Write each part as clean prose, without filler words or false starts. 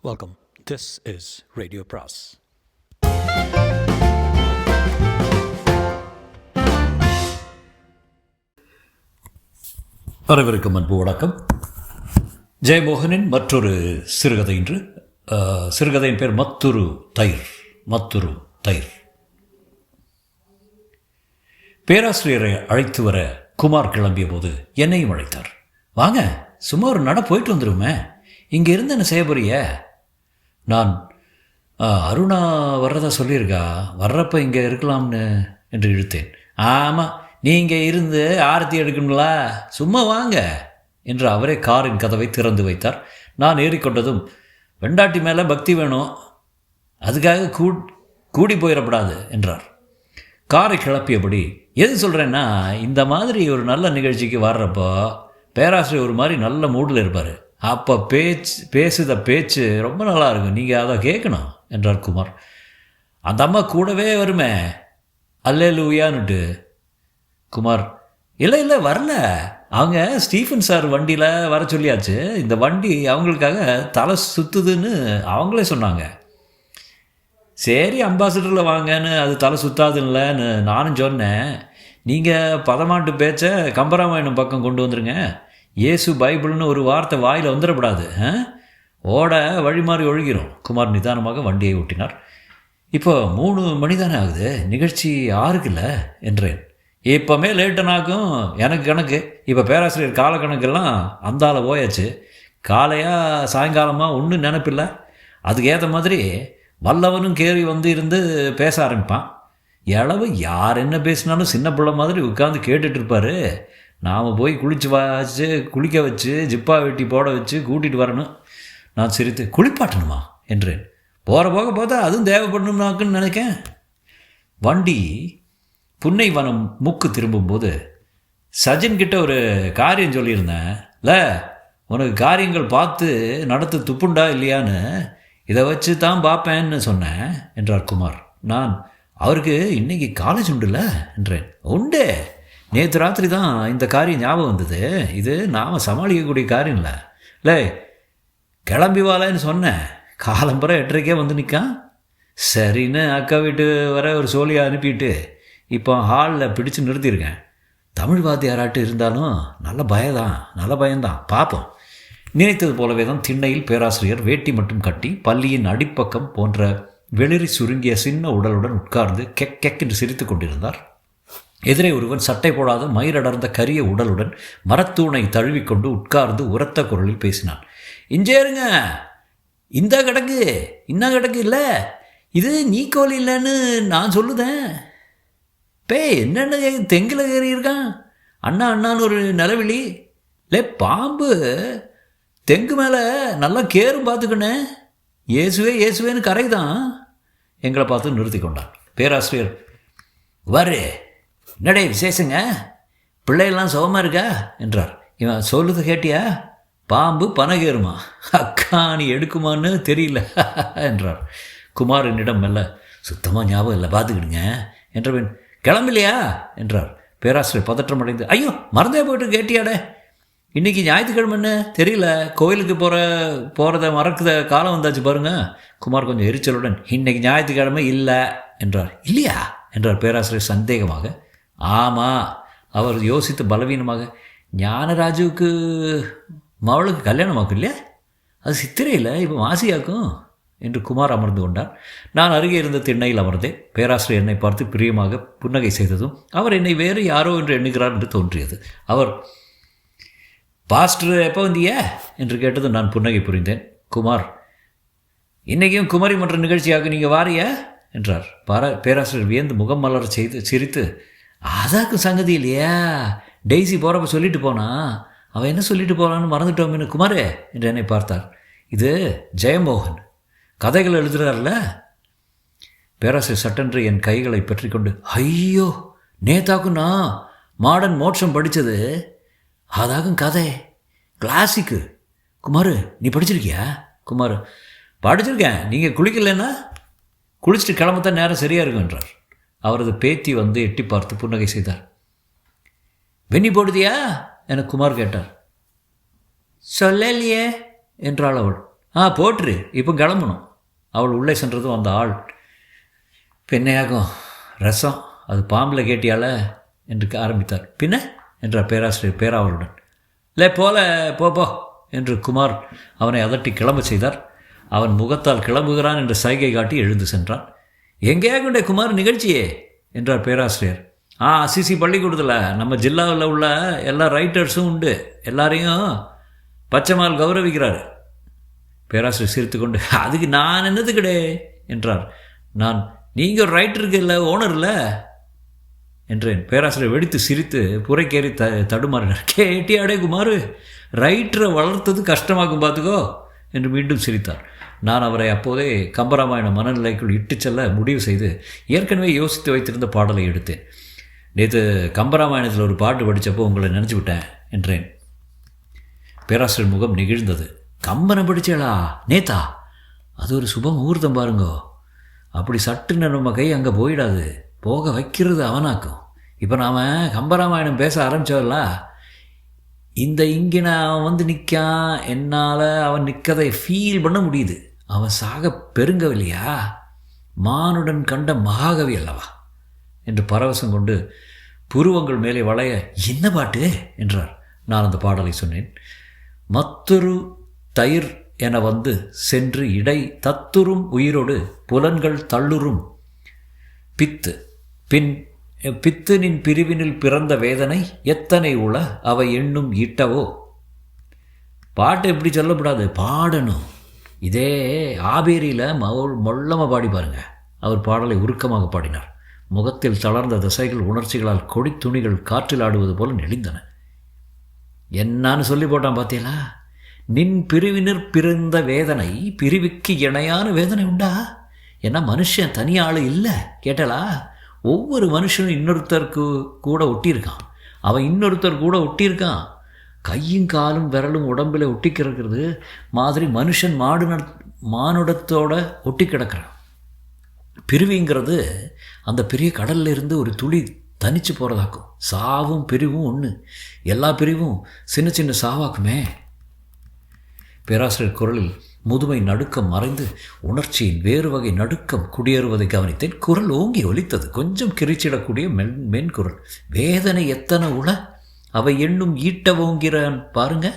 Welcome. This is Radio Pras. அனைவருக்கும் அன்பு வணக்கம். ஜெயமோகனின் மற்றொரு சிறுகதை இன்று. சிறுகதையின் பேர் மத்துரு தயிர். பேராசிரியரை அழைத்து வர குமார் கிளம்பிய போது என்னையும் அழைத்தார். வாங்க, சும்மா ஒரு நட போயிட்டு வந்துருமே, இங்கே இருந்து என்ன செய்ய போறிய? நான் அருணா வர்றதா சொல்லியிருக்கா, வர்றப்ப இங்கே இருக்கலாம்னு என்று இழுத்தேன். ஆமாம், நீங்கள் இருந்து ஆரத்தி எடுக்கணுங்களா, சும்மா வாங்க என்று அவரே காரின் கதவை திறந்து வைத்தார். நான் ஏறிக்கொண்டதும், வெண்டாட்டி மேலே பக்தி வேணும், அதுக்காக கூடி போயிடப்படாது என்றார். காரை கிளப்பியபடி, எது சொல்கிறேன்னா, இந்த மாதிரி ஒரு நல்ல நிகழ்ச்சிக்கு வர்றப்போ பேராசிரியர் ஒரு மாதிரி நல்ல மூடில் இருப்பார். அப்போ பேசுத பேச்சு ரொம்ப நல்லா இருக்கும், நீங்கள் அதை கேட்கணும் என்றார் குமார். அந்த அம்மா கூடவே வருமே, அல்லேலூயான்னுட்டு. குமார், இல்லை வரல, அவங்க ஸ்டீஃபன் சார் வண்டியில் வர சொல்லியாச்சு. இந்த வண்டி அவங்களுக்காக தலை சுற்றுதுன்னு அவங்களே சொன்னாங்க. சரி, அம்பாசிடரில் வாங்கன்னு அது தலை சுத்தாதுல்லன்னு நானும் சொன்னேன். நீங்கள் பதமாட்டு பேச்சை கம்பராமாயணம் பக்கம் கொண்டு வந்துருங்க. இயேசு பைபிள்னு ஒரு வார்த்தை வாயில் வந்துடப்படாது, ஓட வழி மாறி ஒழுகிறோம். குமார் நிதானமாக வண்டியை ஓட்டினார். இப்போ 3 மணி தானே ஆகுது, நிகழ்ச்சி 6க்குல்ல என்றேன். இப்போமே லேட்டனாக்கும் எனக்கு கணக்கு. இப்போ பேராசிரியர் காலக்கணக்கெல்லாம் அந்தால போயாச்சு. காலையா சாயங்காலமாக ஒன்றும் நினப்பில்லை. அதுக்கு ஏற்ற மாதிரி வல்லவனும் கேறி வந்து இருந்து பேச ஆரம்பிப்பான். எளவு யார் என்ன பேசினாலும் சின்ன பிள்ளை மாதிரி உட்காந்து கேட்டுட்டு இருப்பார். நாம் போய் குளிக்க வச்சு ஜிப்பா வெட்டி போட வச்சு கூட்டிகிட்டு வரணும். நான் சிரித்து, குளிப்பாட்டணுமா என்றேன். போக பார்த்தா அதுவும் தேவைப்படணும்னாக்குன்னு நினைக்கேன். வண்டி புன்னைவனம் முக்கு திரும்பும்போது, சஜின்கிட்ட ஒரு காரியம் சொல்லியிருந்தேன் இல்லை, உனக்கு காரியங்கள் பார்த்து நடத்து துப்புண்டா இல்லையான்னு, இதை வச்சு தான் பார்ப்பேன்னு சொன்னேன் என்றார் குமார். நான், அவருக்கு இன்றைக்கி காலேஜ் உண்டுல்ல என்றேன். உண்டு, நேற்று ராத்திரி தான் இந்த காரியம் ஞாபகம் வந்தது. இது நாம் சமாளிக்கக்கூடிய காரியம் இல்லை கிளம்பி வாழன்னு சொன்னேன். காலம்பரை 8:30 வந்து நிற்கான். சரின்னு அக்கா வீட்டு வர ஒரு சோழியை அனுப்பிட்டு இப்போ ஹாலில் பிடிச்சு நிறுத்தியிருக்கேன். தமிழ் வாத்தியாராட்டு இருந்தாலும் நல்ல பயம்தான், பார்ப்போம். நினைத்தது போலவே தான் திண்ணையில் பேராசிரியர் வேட்டி மட்டும் கட்டி பள்ளியின் அடிப்பக்கம் போன்ற வெளிரி சுருங்கிய சின்ன உடலுடன் உட்கார்ந்து கெக் என்று சிரித்து கொண்டிருந்தார். எதிரே ஒருவன் சட்டை போடாத மயிரடர்ந்த கரிய உடலுடன் மரத்தூணை தழுவிக்கொண்டு உட்கார்ந்து உரத்த குரலில் பேசினான். இஞ்சேருங்க, இந்த கிடக்கு இல்லை, இது நீக்கோல் இல்லைன்னு நான் சொல்லுதேன். என்னென்ன தெங்கில் ஏறி இருக்கான், அண்ணான்னு ஒரு நிலவிழி இல்லை, பாம்பு தெங்கு மேலே நல்லா கேரும் பார்த்துக்கண்ணே, இயேசுவேன்னு கரைதான். எங்களை பார்த்து நிறுத்தி கொண்டான். பேராசிரியர், வரு, என்னடே விசேஷங்க, பிள்ளையெல்லாம் சுகமாக இருக்கா என்றார். இவன் சொல்லுது கேட்டியா, பாம்பு பனகேறுமா, அக்கா நீ எடுக்குமான்னு தெரியல என்றார். குமார் என்னிடம் மெல்ல, சுத்தமாக ஞாபகம் இல்லை, பார்த்துக்கிடுங்க என்றவன். கிளம்பலையா என்றார். பேராசிரியர் பதற்றம் அடைந்து, ஐயோ மறந்தே போய்ட்டு கேட்டியாடே, இன்றைக்கி ஞாயிற்றுக்கிழமைன்னு தெரியல, கோயிலுக்கு போகிறத மறக்குத காலம் வந்தாச்சு பாருங்க. குமார் கொஞ்சம் எரிச்சலுடன், இன்றைக்கி ஞாயிற்றுக்கிழமை இல்லை என்றார். இல்லையா என்றார் பேராசிரியர் சந்தேகமாக. ஆமாம். அவர் யோசித்து பலவீனமாக, ஞானராஜுவுக்கு மவளுக்கு கல்யாணமாக்கும் இல்லையா, அது சித்திரையில், இப்போ மாசியாக்கும் என்று குமார் அமர்ந்து கொண்டார். நான் அருகே இருந்த திண்ணையில் அமர்ந்தேன். பேராசிரியர் என்னை பார்த்து பிரியமாக புன்னகை செய்ததும் அவர் என்னை வேறு யாரோ என்று எண்ணுகிறார் என்று தோன்றியது. அவர், பாஸ்டர் எப்போ வந்திய என்று கேட்டதும் நான் புன்னகை புரிந்தேன். குமார், இன்றைக்கும் குமரி மன்ற நிகழ்ச்சியாக நீங்கள் வாரிய என்றார். பேராசிரியர் வியந்து முகம் மலர செய்து சிரித்து, அதாக்கும் சங்கதி இல்லையா, டெய்ஸி போகிறப்ப சொல்லிட்டு போனா, அவன் என்ன சொல்லிட்டு போகிறான்னு மறந்துட்டோம்னு குமாரே என்று என்னை பார்த்தார். இது ஜெயமோகன் கதைகள் எழுதுகிறார்ல. பேராசிரியர் சட்டென்று என் கைகளை பற்றி கொண்டு, ஐயோ நேத்தாக்கும் நான் மாடர்ன் மோட்சம் படித்தது, அதாகும் கதை கிளாசிக்கு. குமார், நீ படிச்சிருக்கியா? குமார், படிச்சிருக்கேன், நீங்கள் குளிக்கலைன்னா குளிச்சுட்டு கிளம்பத்தான் நேரம் சரியாக இருக்கும் என்றார். அவரது பேத்தி வந்து எட்டி பார்த்து புன்னகை செய்தார். வெண்ணி போடுதியா என குமார் கேட்டார். சொல்லலையே என்றாள் அவள். போட்டுரு, இப்போ கிளம்பணும். அவள் உள்ளே சென்றதும் அந்த ஆள், பின்னையாகும் ரசம், அது பாம்பில் கேட்டியால என்று ஆரம்பித்தார். பின்ன என்றார் பேராசிரியர் பேராவலுடன். இல்லை போ என்று குமார் அவனை அதட்டி கிளம்ப செய்தார். அவன் முகத்தால் கிளம்புகிறான் என்று சைகை காட்டி எழுந்து சென்றான். எங்கேயாகுண்டே குமார் நிகழ்ச்சியே என்றார் பேராசிரியர். சிசி பள்ளிக்கூடத்தில் நம்ம ஜில்லாவில் உள்ள எல்லா ரைட்டர்ஸும் உண்டு, எல்லாரையும் பச்சைமால் கௌரவிக்கிறார். பேராசிரியர் சிரித்துக்கொண்டு, அதுக்கு நான் என்னது கிடை என்றார். நீங்கள் ஒரு ரைட்டருக்கு இல்லை, ஓனர் இல்லை என்றேன். பேராசிரியர் வெடித்து சிரித்து புரைக்கேறி தடுமாறினார். கேட்டியாடே குமார், ரைட்டரை வளர்த்தது கஷ்டமாகும் பார்த்துக்கோ என்று மீண்டும் சிரித்தார். நான் அவரை அப்போதே கம்பராமாயண மனநிலைக்குள் இட்டு செல்ல முடிவு செய்து ஏற்கனவே யோசித்து வைத்திருந்த பாடலை எடுத்தேன். நேற்று கம்பராமாயணத்தில் ஒரு பாட்டு படித்தப்போ உங்களை நினச்சி விட்டேன் என்றேன். பேராசிரியர் முகம் நெகிழ்ந்தது. கம்பனை படித்தேளா நேத்தா? அது ஒரு சுப முகூர்த்தம் பாருங்கோ. அப்படி சட்டுன்னு நம்ம கை அங்கே போயிடாது, போக வைக்கிறது அவனாக்கும். இப்போ நாம் கம்பராமாயணம் பேச ஆரம்பித்தவர்ல, இங்கே அவன் வந்து நிற்கான், என்னால் அவன் நிற்கதை ஃபீல் பண்ண முடியுது. அவன் சாக பெருங்கவில்லையா, மானுடன் கண்ட மகாகவி அல்லவா என்று பரவசம் கொண்டு புருவங்கள் மேலே வளைய, என்ன பாட்டு என்றார். நான் அந்த பாடலை சொன்னேன். மற்றொரு தயிர் என வந்து சென்று இடை தத்துரும் உயிரோடு புலன்கள் தள்ளுறும் பித்து நின் பிரிவினில் பிறந்த வேதனை எத்தனை உள அவை எண்ணும் ஈட்டவோ. பாட்டு எப்படி சொல்லப்படாது, பாடணும். இதே ஆபேரியில் மொல்லமாக பாடி பாருங்க. அவர் பாடலை உருக்கமாக பாடினார். முகத்தில் தளர்ந்த திசைகள் உணர்ச்சிகளால் கொடி துணிகள் காற்றில் ஆடுவது போல நெளிந்தன. என்னான்னு சொல்லி போட்டான் பார்த்தீங்களா? நின் பிரிவினர் பிறந்த வேதனை பிரிவுக்கு இணையான வேதனை உண்டா? ஏன்னா மனுஷன் தனி ஆள் இல்லை. கேட்டலா? ஒவ்வொரு மனுஷனும் இன்னொருத்தருக்கு கூட ஒட்டியிருக்கான். அவன் இன்னொருத்தர் கூட ஒட்டியிருக்கான். கையும் காலும் விரலும் உடம்பில் ஒட்டி கிடக்கிறது மாதிரி மனுஷன் மானுடத்தோட ஒட்டி கிடக்கிறான். பிரிவிங்கிறது அந்த பெரிய கடல்ல இருந்து ஒரு துளி தனிச்சு போகிறதாக்கும். சாவும் பிரிவும் ஒன்று, எல்லா பிரிவும் சின்ன சின்ன சாவாக்குமே. பேராசிரியர் குரலில் முதுமை நடுக்கம் மறைந்து உணர்ச்சியின் வேறு வகை நடுக்கம் குடியேறுவதை கவனித்தேன். குரல் ஓங்கி ஒலித்தது, கொஞ்சம் கிரிச்சிடக்கூடிய மென்குரல். வேதனை எத்தனை உள அவை எண்ணும் ஈட்ட ஓங்கிறான் பாருங்க.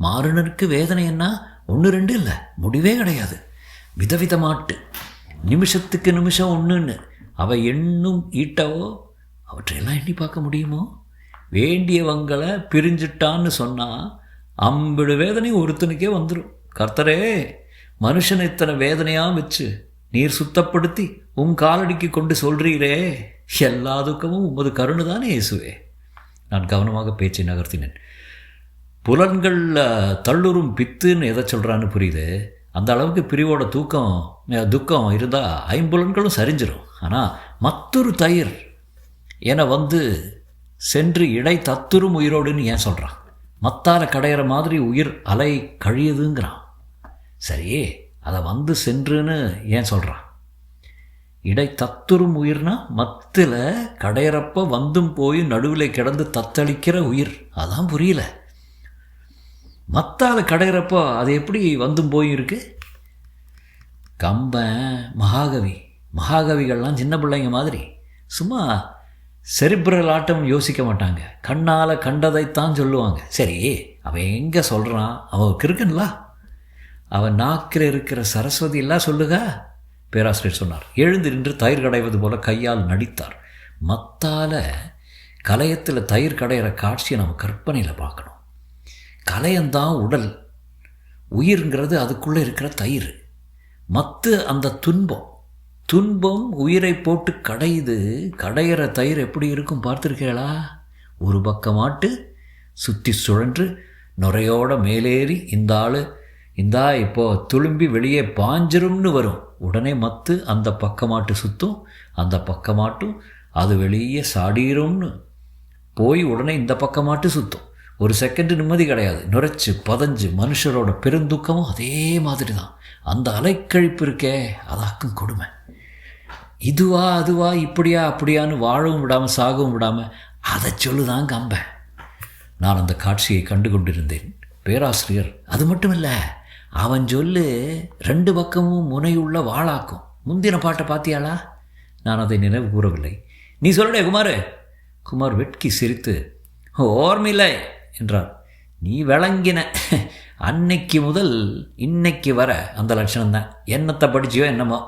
மாறுனருக்கு வேதனை என்ன 1-2 இல்லை, முடிவே கிடையாது. விதவிதமாட்டு நிமிஷத்துக்கு நிமிஷம் ஒன்றுன்னு அவை எண்ணும் ஈட்டவோ. அவற்றையெல்லாம் எண்ணி பார்க்க முடியுமோ? வேண்டியவங்களை பிரிஞ்சிட்டான்னு சொன்னால் 50 வேதனை ஒருத்தனுக்கே வந்துடும். கர்த்தரே, மனுஷன் இத்தனை வேதனையாக வச்சு நீர் சுத்தப்படுத்தி காலடிக்கு கொண்டு சொல்கிறீரே, எல்லா துக்கமும் உமது கருணை தானே இயேசுவே. நான் கவனமாக பேச்சை நகர்த்தினேன். புலன்கள் தள்ளுறும் பித்துன்னு எதை சொல்கிறான்னு புரியுது. அந்த அளவுக்கு பிரிவோட துக்கம் இருந்தால் 5 புலன்களும் சரிஞ்சிடும். ஆனால் மற்றொரு தயிர் என வந்து சென்று இடை தத்துரும் உயிரோடுன்னு ஏன் சொல்கிறான்? மத்தால கடையிற மாதிரி உயிர் அலை கழியுதுங்கிறான். சரி, அதை வந்து சென்றுன்னு ஏன் சொல்கிறான்? இடை தத்துரும் உயிர்னா மத்தில் கடையிறப்ப வந்தும் போய் நடுவில் கிடந்து தத்தளிக்கிற உயிர். அதான் புரியல. மத்தால் கடையிறப்போ அது எப்படி வந்தும் போய் இருக்கு? கம்பன், மகாகவிகள்லாம் சின்ன பிள்ளைங்க மாதிரி சும்மா செரிப்ரல் ஆட்டம் யோசிக்க மாட்டாங்க. கண்ணால் கண்டதைத்தான் சொல்லுவாங்க. சரி, அவன் எங்கே சொல்கிறான்? அவன் கிருக்கன்ல, அவன் நாக்கில் இருக்கிற சரஸ்வதி எல்லாம் சொல்லுக. பேராசிரியர் சொன்னார். எழுந்து நின்று தயிர் கடைவது போல கையால் நடித்தார். மத்தால் கலையத்தில் தயிர் கடையிற காட்சியை நம்ம கற்பனையில் பார்க்கணும். கலையந்தான் உடல், உயிர்ங்கிறது அதுக்குள்ளே இருக்கிற தயிர். மத்து அந்த துன்பம் உயிரை போட்டு கடையுது. கடையிற தயிர் எப்படி இருக்கும் பார்த்துருக்கீங்களா? ஒரு பக்கமாட்டு சுற்றி சுழன்று நுரையோட மேலேறி இந்தா இப்போ துளும்பி வெளியே பாஞ்சிரும்னு வரும். உடனே மத்து அந்த பக்கமாட்டு சுற்றும், அந்த பக்கமாட்டும் அது வெளியே சாடிரும்னு போய் உடனே இந்த பக்கமாட்டு சுற்றும். ஒரு செகண்டு நிம்மதி கிடையாது. நுரைச்சு பதஞ்சு மனுஷரோட பெருந்துக்கமும் அதே மாதிரி தான். அந்த அலைக்கழிப்பு இருக்கே, அதாக்கும் கொடுமை. இதுவா அதுவா, இப்படியா அப்படியான்னு வாழவும் விடாமல் சாகவும் விடாமல் அதை சொல்லுதான் கம்பன். நான் அந்த காட்சியை கண்டு கொண்டிருந்தேன். பேராசிரியர் அது மட்டும் இல்லை, அவன் சொல்லு 2 பக்கமும் முனையுள்ள வாளாக்கும். முந்தின பாட்டை பார்த்தியாளா? நான் அதை நினைவு கூறவில்லை. நீ சொல்லடே குமார். குமார் வெட்கி சிரித்து ஓர்மில்லை என்றார். நீ விளங்கின. அன்னைக்கு முதல் இன்னைக்கு வர அந்த லட்சணம்தான். என்னத்தை படிச்சியோ என்னமோ.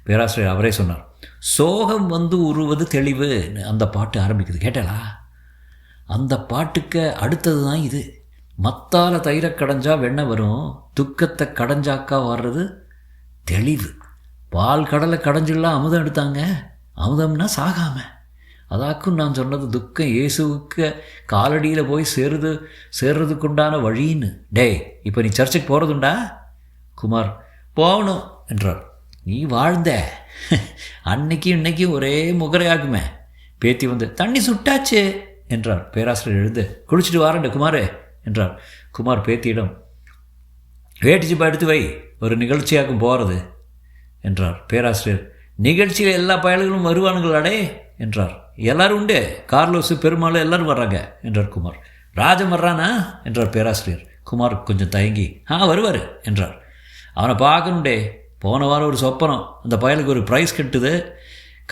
பேராசிரியர் அவரே சொன்னார். சோகம் வந்து உருவது தெளிவு அந்த பாட்டு ஆரம்பிக்குது. கேட்டாளா? அந்த பாட்டுக்கு அடுத்தது தான் இது. மத்தால தயிரை கடைஞ்சா வெண்ணெய் வரும், துக்கத்தை கடைஞ்சாக்கா வர்றது தெளிவு. பால் கடலை கடைஞ்சிடலாம் அமுதம் எடுத்தாங்க. அமுதம்னா சாகாம. அதாக்கும் நான் சொன்னது துக்கம் இயேசுவுக்கு காலடியில் போய் சேர்றதுக்குண்டான வழின்னு. டேய், இப்போ நீ சர்ச்சுக்கு போகிறதுண்டா? குமார் போகணும் என்றார். நீ வாழ்ந்த அன்னைக்கும் இன்னைக்கும் ஒரே முகரையாகுமே. பேத்தி வந்து தண்ணி சுட்டாச்சு என்றார். பேராசிரியர் எழுந்து குளிச்சுட்டு வாரண்ட குமார் என்றார். குமார் பேத்தியிடம் வேட்டிச்சிப்பா எடுத்து வை, ஒரு நிகழ்ச்சியாக்கும் போகிறது என்றார். பேராசிரியர் நிகழ்ச்சியில் எல்லா பயல்களும் வருவானுங்களாடே என்றார். எல்லோரும் உண்டு, கார்லோஸு பெருமாள் எல்லோரும் வர்றாங்க என்றார் குமார். ராஜம் வர்றானா என்றார் பேராசிரியர். குமார் கொஞ்சம் தயங்கி வருவார் என்றார். அவனை பார்க்கணுண்டே. போன வாரம் ஒரு சொப்பனம், அந்த பயலுக்கு ஒரு ப்ரைஸ் கட்டுது.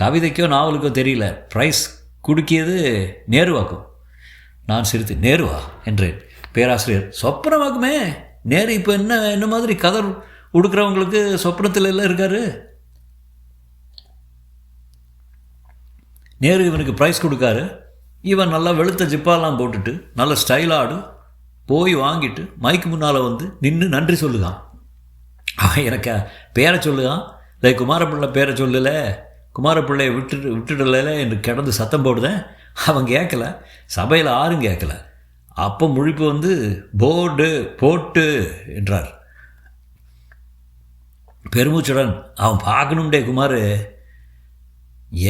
கவிதைக்கோ நாவலுக்கோ தெரியல. ப்ரைஸ் குடுக்கியது நேருவாக்கும். நான் சிரித்து நேருவா என்றேன். பேராசிரியர் சொப்பனமாக்குமே. நேரு இப்போ என்ன மாதிரி கதர் உடுக்கிறவங்களுக்கு சொப்பனத்தில் எல்லாம் இருக்காரு. நேரு இவனுக்கு ப்ரைஸ் கொடுக்காரு. இவன் நல்லா வெளுத்த ஜிப்பாலாம் போட்டுட்டு நல்ல ஸ்டைலாடு போய் வாங்கிட்டு மைக்கு முன்னால் வந்து நின்று நன்றி சொல்லுகான். அவன் எனக்கு பேரை சொல்லுகான். இல்லை குமாரப்பிள்ளை பேரை சொல்லலை, குமாரப்பிள்ளையை விட்டுடல என்று கிடந்து சத்தம் போடுதேன். அவன் கேட்கல, சபையில் யாரும் கேட்கல. அப்போ முழிப்பு வந்து போர்டு போட்டு என்றார். பெருமூச்சுடன் அவன் பார்க்கணும்டே குமார்.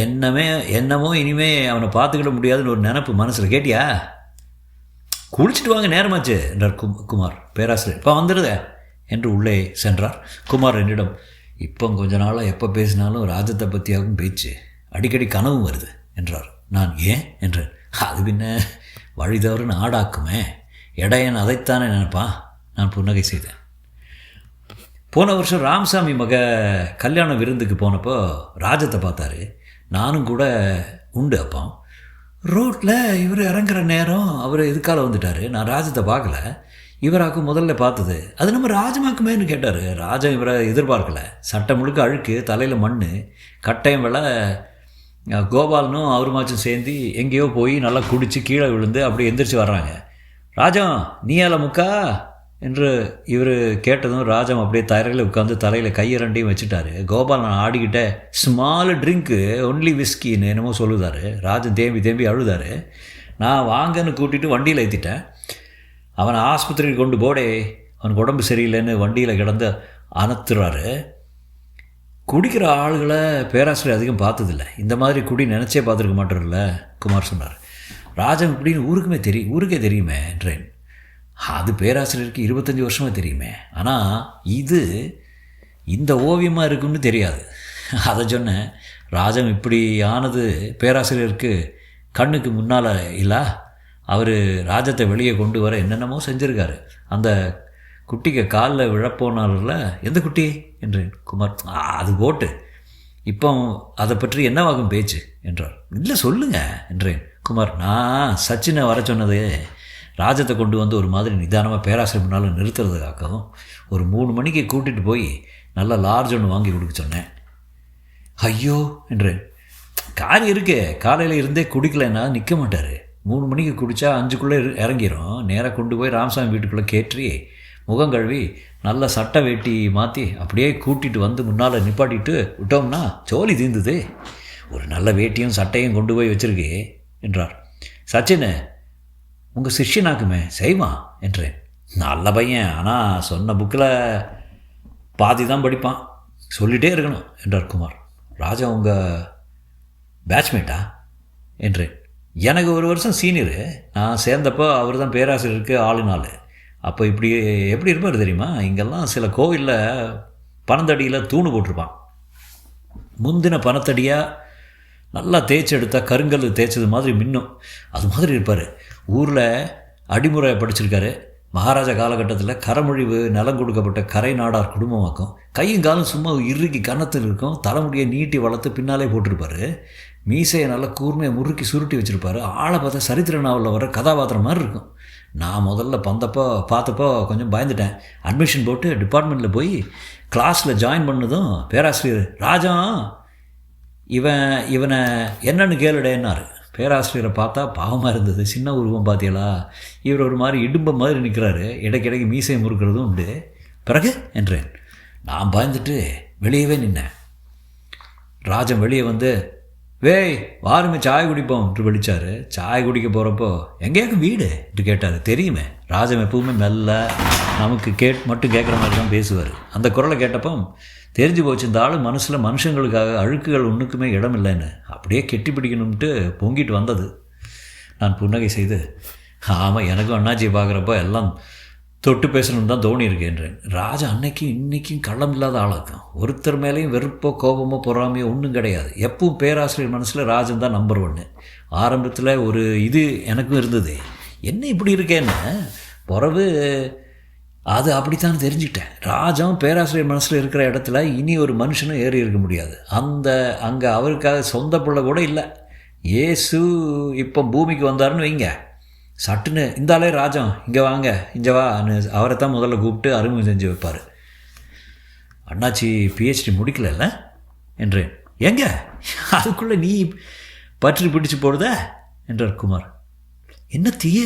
என்னமோ இனிமே அவனை பார்த்துக்கிட முடியாதுன்னு ஒரு நினப்பு மனசில். கேட்டியா? குளிச்சுட்டு வாங்க, நேரமாச்சு என்றார் குமார். பேராசிரியர் இப்போ வந்துடுத என்று உள்ளே சென்றார். குமார் என்னிடம் இப்போ கொஞ்ச நாளாக எப்போ பேசினாலும் ராஜத்தை பற்றியாகவும் பேச்சு, அடிக்கடி கனவும் வருது என்றார். நான் ஏன் என்றேன். அது பின்ன வழி தவறுன்னு ஆடாக்குமே. இடையன் அதைத்தானே நினைப்பான். நான் புன்னகை செய்தேன். போன வருஷம் ராமசாமி கல்யாண விருந்துக்கு போனப்போ ராஜத்தை பார்த்தாரு. நானும் கூட உண்டு. அப்போ ரோட்டில் இவர் இறங்குற நேரம் அவர் இதுக்கால வந்துட்டார். நான் ராஜத்தை பார்க்கல. இவராக்கும் முதல்ல பார்த்தது. அது நம்ம ராஜமாக்குமேன்னு கேட்டார். ராஜா இவரை எதிர்பார்க்கல. சட்டை முழுக்க அழுக்கு, தலையில் மண், கட்டையும் வேலை. கோபாலனும் அவருமாச்சும் சேர்ந்து எங்கேயோ போய் நல்லா குடித்து கீழே விழுந்து அப்படி எந்திரிச்சு வர்றாங்க. ராஜம் நீயால முக்கா என்று இவர் கேட்டதும் ராஜம் அப்படியே தரையில் உட்காந்து தலையில் கையிரண்டையும் வச்சுட்டாரு. கோபாலன் ஆடிக்கிட்ட ஸ்மால் ட்ரிங்க்கு ஒன்லி விஸ்கின்னு என்னமோ சொல்லுதாரு. ராஜன் தேம்பி அழுதாரு. நான் வாங்கன்னு கூட்டிகிட்டு வண்டியில் ஏற்றிட்டேன். அவனை ஆஸ்பத்திரிக்கு கொண்டு போடே, அவனுக்கு உடம்பு சரியில்லைன்னு வண்டியில் கிடந்து அனத்துறாரு. குடிக்கிற ஆளுகளை பேராசிரியர் அதிகம் பார்த்ததில்ல. இந்த மாதிரி குடி நினச்சே பார்த்துருக்க மாட்டோம்ல குமார் சொன்னார். ராஜம் இப்படின்னு ஊருக்கே தெரியுமே என்றேன். அது பேராசிரியருக்கு 25 வருஷமாக தெரியுமே. ஆனால் இது இந்த ஓவியமாக இருக்குன்னு தெரியாது. அதை சொன்னேன். ராஜம் இப்படி ஆனது பேராசிரியருக்கு கண்ணுக்கு முன்னால் இல்லை. அவர் ராஜத்தை வெளியே கொண்டு வர என்னென்னமோ செஞ்சுருக்காரு. அந்த குட்டிக்கு காலில் விழப்போனார்ல, எந்த குட்டி என்றேன். குமார் அது போட்டு இப்போ அதை பற்றி என்னவாகும் பேச்சு என்றார். இல்லை சொல்லுங்க என்றேன். குமார் நான் சச்சினை வர சொன்னது ராஜத்தை கொண்டு வந்து ஒரு மாதிரி நிதானமாக பேராசிரியர் முன்னால் நிறுத்துறதுக்காகவும் ஒரு 3 மணிக்கு கூட்டிகிட்டு போய் நல்ல லார்ஜ் ஒன்று வாங்கி கொடுக்க சொன்னேன். ஐயோ என்றேன். காரியம் இருக்கே, காலையில் இருந்தே குடிக்கலைன்னா நிற்க மாட்டார். 3 மணிக்கு குடித்தா 5க்குள்ளே இறங்கிடும். நேராக கொண்டு போய் ராமசாமி வீட்டுக்குள்ளே கேட்டு முகம் கழுவி நல்ல சட்டை வேட்டி மாற்றி அப்படியே கூட்டிகிட்டு வந்து முன்னால் நிப்பாட்டிட்டு விட்டோம்னா ஜோலி தீர்ந்தது. ஒரு நல்ல வேட்டியும் சட்டையும் கொண்டு போய் வச்சுருக்கே என்றார். சச்சின் உங்கள் சிஷ்யனாக்குமே செய்வான் என்றேன். நல்ல பையன், ஆனால் சொன்ன புக்கில் பாதி தான் படிப்பான், சொல்லிகிட்டே இருக்கணும் என்றார் குமார். ராஜா உங்கள் பேட்ச்மேட்டா என்றேன். எனக்கு 1 வருஷம் சீனியரு. நான் சேர்ந்தப்போ அவர் தான் பேராசிரியருக்கு ஆளுநாள். அப்போ எப்படி இருப்பார் தெரியுமா? இங்கெல்லாம் சில கோவிலில் பனந்தடியில் தூணு போட்டிருப்பான். முந்தின பனத்தடியாக நல்லா தேய்ச்சி எடுத்தால் கருங்கல் தேய்ச்சது மாதிரி மின்னும். அது மாதிரி இருப்பார். ஊரில் அடிமுறை படிச்சிருக்காரு. மகாராஜா காலகட்டத்தில் கரமொழிவு நிலம் கொடுக்கப்பட்ட கரை நாடார் குடும்பமாக்கும். கையும் காலும் சும்மா இறுக்கி கன்னத்தில் இருக்கும். தலைமுடியை நீட்டி வளர்த்து பின்னாலே போட்டிருப்பார். மீசையை நல்லா கூர்மையை முறுக்கி சுருட்டி வச்சுருப்பார். ஆளை பார்த்தா சரித்திர நாவலில் வர கதாபாத்திரம் மாதிரி இருக்கும். நான் முதல்ல பார்த்தப்போ கொஞ்சம் பயந்துட்டேன். அட்மிஷன் போட்டு டிபார்ட்மெண்ட்டில் போய் கிளாஸில் ஜாயின் பண்ணதும் பேராசிரியர் ராஜா இவனை என்னன்னு கேளுடேன்னாரு. பேராசிரியரை பார்த்தா பாவமாக இருந்தது. சின்ன உருவம் பார்த்தீங்களா, இவர் ஒரு மாதிரி இடும்ப மாதிரி நிற்கிறாரு. இடைக்கிடைக்கு மீசையை முறுக்கிறதும் உண்டு. பிறகு என்றேன். நான் பயந்துட்டு வெளியவே நின்னேன். ராஜன் வெளியே வந்து வேய் வாருமே சாய் குடிப்போம் என்று வெளிச்சார். சாய் குடிக்க போகிறப்போ எங்கேயாக்கும் வீடு என்று கேட்டார். தெரியுமே, ராஜன் எப்பவுமே மெல்ல நமக்கு மட்டும் கேட்குற மாதிரி தான் பேசுவார். அந்த குரலை கேட்டப்போ தெரிஞ்சு போச்சு, இந்த ஆள் மனசில் மனுஷங்களுக்காக அழுக்குகள் ஒன்றுக்குமே இடம் இல்லைன்னு. அப்படியே கெட்டி பிடிக்கணும்ட்டு பொங்கிட்டு வந்தது. நான் புன்னகை செய்து ஆமாம், எனக்கும் அண்ணாச்சியை பார்க்குறப்போ எல்லாம் தொட்டு பேசணும்னு தான் தோணியிருக்கு என்றேன். ராஜா அன்னைக்கும் இன்றைக்கும் கள்ளம் இல்லாத ஆளாக்கும். ஒருத்தர் மேலேயும் வெறுப்போ கோபமோ பொறாமையோ ஒன்றும் கிடையாது. எப்பவும் பேராசிரியர் மனசில் ராஜன் தான் நம்பர் 1. ஆரம்பத்தில் ஒரு இது எனக்கும் இருந்தது, என்ன இப்படி இருக்கேன்னு. பிறகு அது அப்படித்தான் தெரிஞ்சுக்கிட்டேன். ராஜாவும் பேராசிரியர் மனசில் இருக்கிற இடத்துல இனி ஒரு மனுஷனும் ஏறி இருக்க முடியாது. அங்கே அவருக்காக சொந்த பிள்ளை கூட இல்லை. இயேசு இப்போ பூமிக்கு வந்தாருன்னு வைங்க, சட்டுன்னு இந்தாலே ராஜம் இங்கே வாங்க இங்கே வான்னு அவரை தான் முதல்ல கூப்பிட்டு அறிமுகம் செஞ்சு வைப்பார். அண்ணாச்சி PhD முடிக்கல என்றேன். எங்க அதுக்குள்ளே நீ பற்றி பிடிச்சு போடுத என்றார் குமார். என்ன தீய?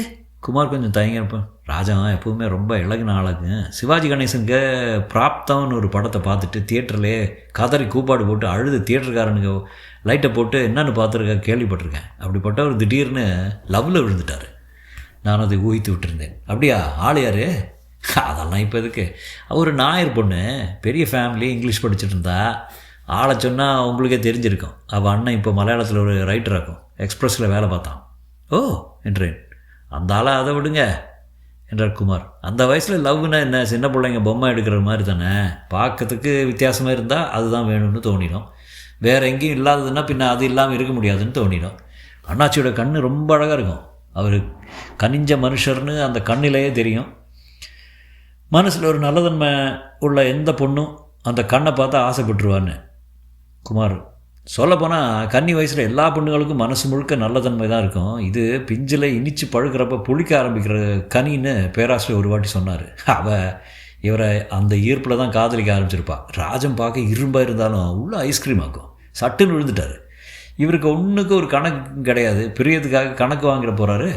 குமார் கொஞ்சம் தயங்கிருப்பேன். ராஜா எப்போவுமே ரொம்ப இழகுன ஆளாங்க. சிவாஜி கணேசனுக்கு பிராப்தம்னு ஒரு படத்தை பார்த்துட்டு தியேட்டர்லேயே கதறி கூப்பாடு போட்டு அழுது தியேட்டருக்காரனுக்கு லைட்டை போட்டு என்னென்னு பார்த்துருக்கா கேள்விப்பட்டிருக்கேன். அப்படிப்பட்ட ஒரு திடீர்னு லவ்வில் விழுந்துட்டார். நான் அதை ஊகித்து விட்டுருந்தேன். அப்படியா, ஆள் யார்? அதெல்லாம் இப்போ எதுக்கு, ஒரு நாயர் பொண்ணு, பெரிய ஃபேமிலி, இங்கிலீஷ் படிச்சுட்டு இருந்தா. ஆளை சொன்னால் உங்களுக்கே தெரிஞ்சிருக்கும். அவள் அண்ணன் இப்போ மலையாளத்தில் ஒரு ரைட்டராக்கும், எக்ஸ்பிரஸில் வேலை பார்த்தான். ஓ என்றேன். அந்த ஆளை அதை விடுங்க என்றார் குமார். அந்த வயசில் லவ்னா என்ன, சின்ன பிள்ளைங்க பொம்மை எடுக்கிற மாதிரி தானே. பார்க்கறதுக்கு வித்தியாசமாக இருந்தால் அதுதான் வேணும்னு தோணிடும். வேறு எங்கேயும் இல்லாததுன்னா பின்ன அது இல்லாமல் இருக்க முடியாதுன்னு தோணிடும். அண்ணாச்சியோட கண் ரொம்ப அழகாக இருக்கும். அவர் கனிஞ்ச மனுஷர்னு அந்த கண்ணிலேயே தெரியும். மனசில் ஒரு நல்லதன்மை உள்ள எந்த பொண்ணும் அந்த கண்ணை பார்த்தா ஆசைப்பட்டுருவான்னு. குமார் சொல்லப்போனால் கன்னி வயசில் எல்லா பொண்ணுங்களுக்கும் மனசு முழுக்க நல்லதன்மை தான் இருக்கும். இது பிஞ்சில் இனிச்சு பழுக்கிறப்ப புளிக்க ஆரம்பிக்கிற கனின்னு பேராசிரியர் ஒரு வாட்டி சொன்னார். இவரை அந்த ஈர்ப்பில் தான் காதலிக்க ஆரம்பிச்சிருப்பா. ராஜன் பார்க்க இரும்பாக இருந்தாலும் உள்ள ஐஸ்கிரீம் ஆக்கும். சட்டுன்னு விழுந்துட்டார். இவருக்கு ஒன்றுக்கு ஒரு கணக்கு கிடையாது. பிரியத்துக்காக கணக்கு வாங்கிட போகிறாரு.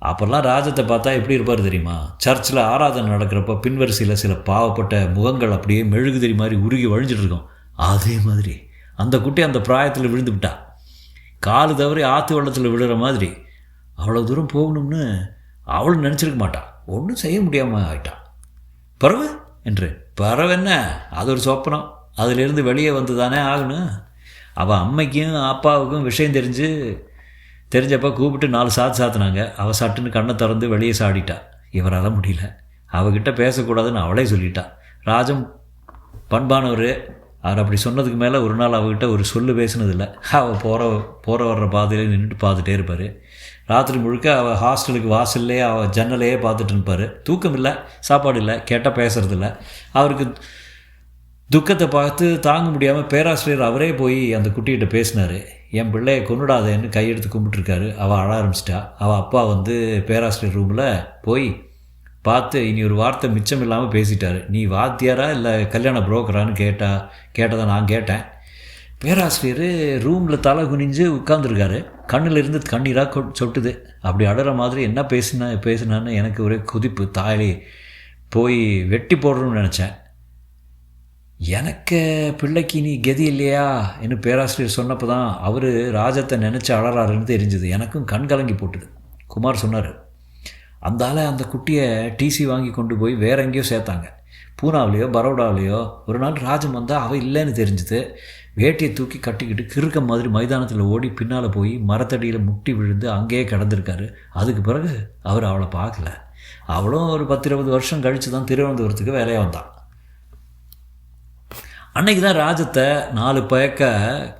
அப்போல்லாம் ராஜத்தை பார்த்தா எப்படி இருப்பார் தெரியுமா? சர்ச்சில் ஆராதனை நடக்கிறப்ப பின்வரிசையில் சில பாவப்பட்ட முகங்கள் அப்படியே மெழுகுதிரி மாதிரி உருகி வழிஞ்சிட்டு இருக்கும். அதே மாதிரி அந்த குட்டி அந்த பிராயத்தில் விழுந்து விட்டா. காலு தவறி ஆற்று வெள்ளத்தில் விழுற மாதிரி. அவ்வளோ தூரம் போகணும்னு அவளும் நினச்சிருக்க மாட்டான். ஒன்றும் செய்ய முடியாமல் ஆயிட்டான். பறவை என்று பறவை என்ன, அது ஒரு சொப்பனம். அதிலிருந்து வெளியே வந்து தானே ஆகணும். அவள் அம்மைக்கும் அப்பாவுக்கும் விஷயம் தெரிஞ்சப்போ கூப்பிட்டு 4 சாத்துனாங்க. அவள் சட்டுன்னு கண்ணை திறந்து வெளியே சாடிட்டா. இவரால் முடியல. அவகிட்ட பேசக்கூடாதுன்னு அவளே சொல்லிட்டா. ராஜம் பண்பானவர். அவர் அப்படி சொன்னதுக்கு மேலே ஒரு நாள் அவகிட்ட ஒரு சொல்லு பேசினதில்லை. அவள் போகிற வர்ற பாதையில் நின்றுட்டு பார்த்துட்டே இருப்பார். ராத்திரி முழுக்க அவள் ஹாஸ்டலுக்கு வாசல்லையே அவள் ஜன்னலையே பார்த்துட்டு இருப்பார். தூக்கம் இல்லை, சாப்பாடு இல்லை, கேட்டால் பேசுறதில்ல. அவருக்கு துக்கத்தை பார்த்து தாங்க முடியாமல் பேராசிரியர் அவரே போய் அந்த குட்டிகிட்ட பேசினார். என் பிள்ளையை கொண்டுடாதேன்னு கையெடுத்து கும்பிட்டுருக்காரு. அவள் அழ ஆரம்பிச்சிட்டா. அவள் அப்பா வந்து பேராசிரியர் ரூமில் போய் பார்த்து இனி ஒரு வார்த்தை மிச்சம் இல்லாமல் பேசிட்டார். நீ வாத்தியாரா இல்லை கல்யாண புரோக்கரான்னு கேட்டதை நான் கேட்டேன். பேராசிரியர் ரூமில் தலை குனிஞ்சு உட்காந்துருக்காரு. கண்ணில் இருந்து கண்ணீராக சொட்டுது. அப்படி அடற மாதிரி என்ன பேசினான்னு எனக்கு ஒரே குதிப்பு. தாயிலே போய் வெட்டி போடுறோம்னு நினச்சேன். எனக்கு பிள்ளைக்கு நீ கதி இல்லையா என்று பேராசிரியர் சொன்னப்போ தான் அவர் ராஜத்தை நினச்சி அழறாருன்னு தெரிஞ்சுது. எனக்கும் கண் கலங்கி போட்டுது. குமார் சொன்னார், அந்த ஆளை அந்த குட்டியை டிசி வாங்கி கொண்டு போய் வேற எங்கேயோ சேர்த்தாங்க. பூனாவிலையோ பரோடாவிலையோ. ஒரு நாள் ராஜம் வந்தால் அவள் இல்லைன்னு தெரிஞ்சுது. வேட்டியை தூக்கி கட்டிக்கிட்டு கிறுக்க மாதிரி மைதானத்தில் ஓடி பின்னால் போய் மரத்தடியில் முட்டி விழுந்து அங்கேயே கிடந்திருக்காரு. அதுக்கு பிறகு அவர் அவளை பார்க்கல. அவளும் ஒரு 10-20 வருஷம் கழித்து தான் திருவனந்தபுரத்துக்கு வேலையாக வந்தான். அன்றைக்கி தான் ராஜத்தை 4 பயக்க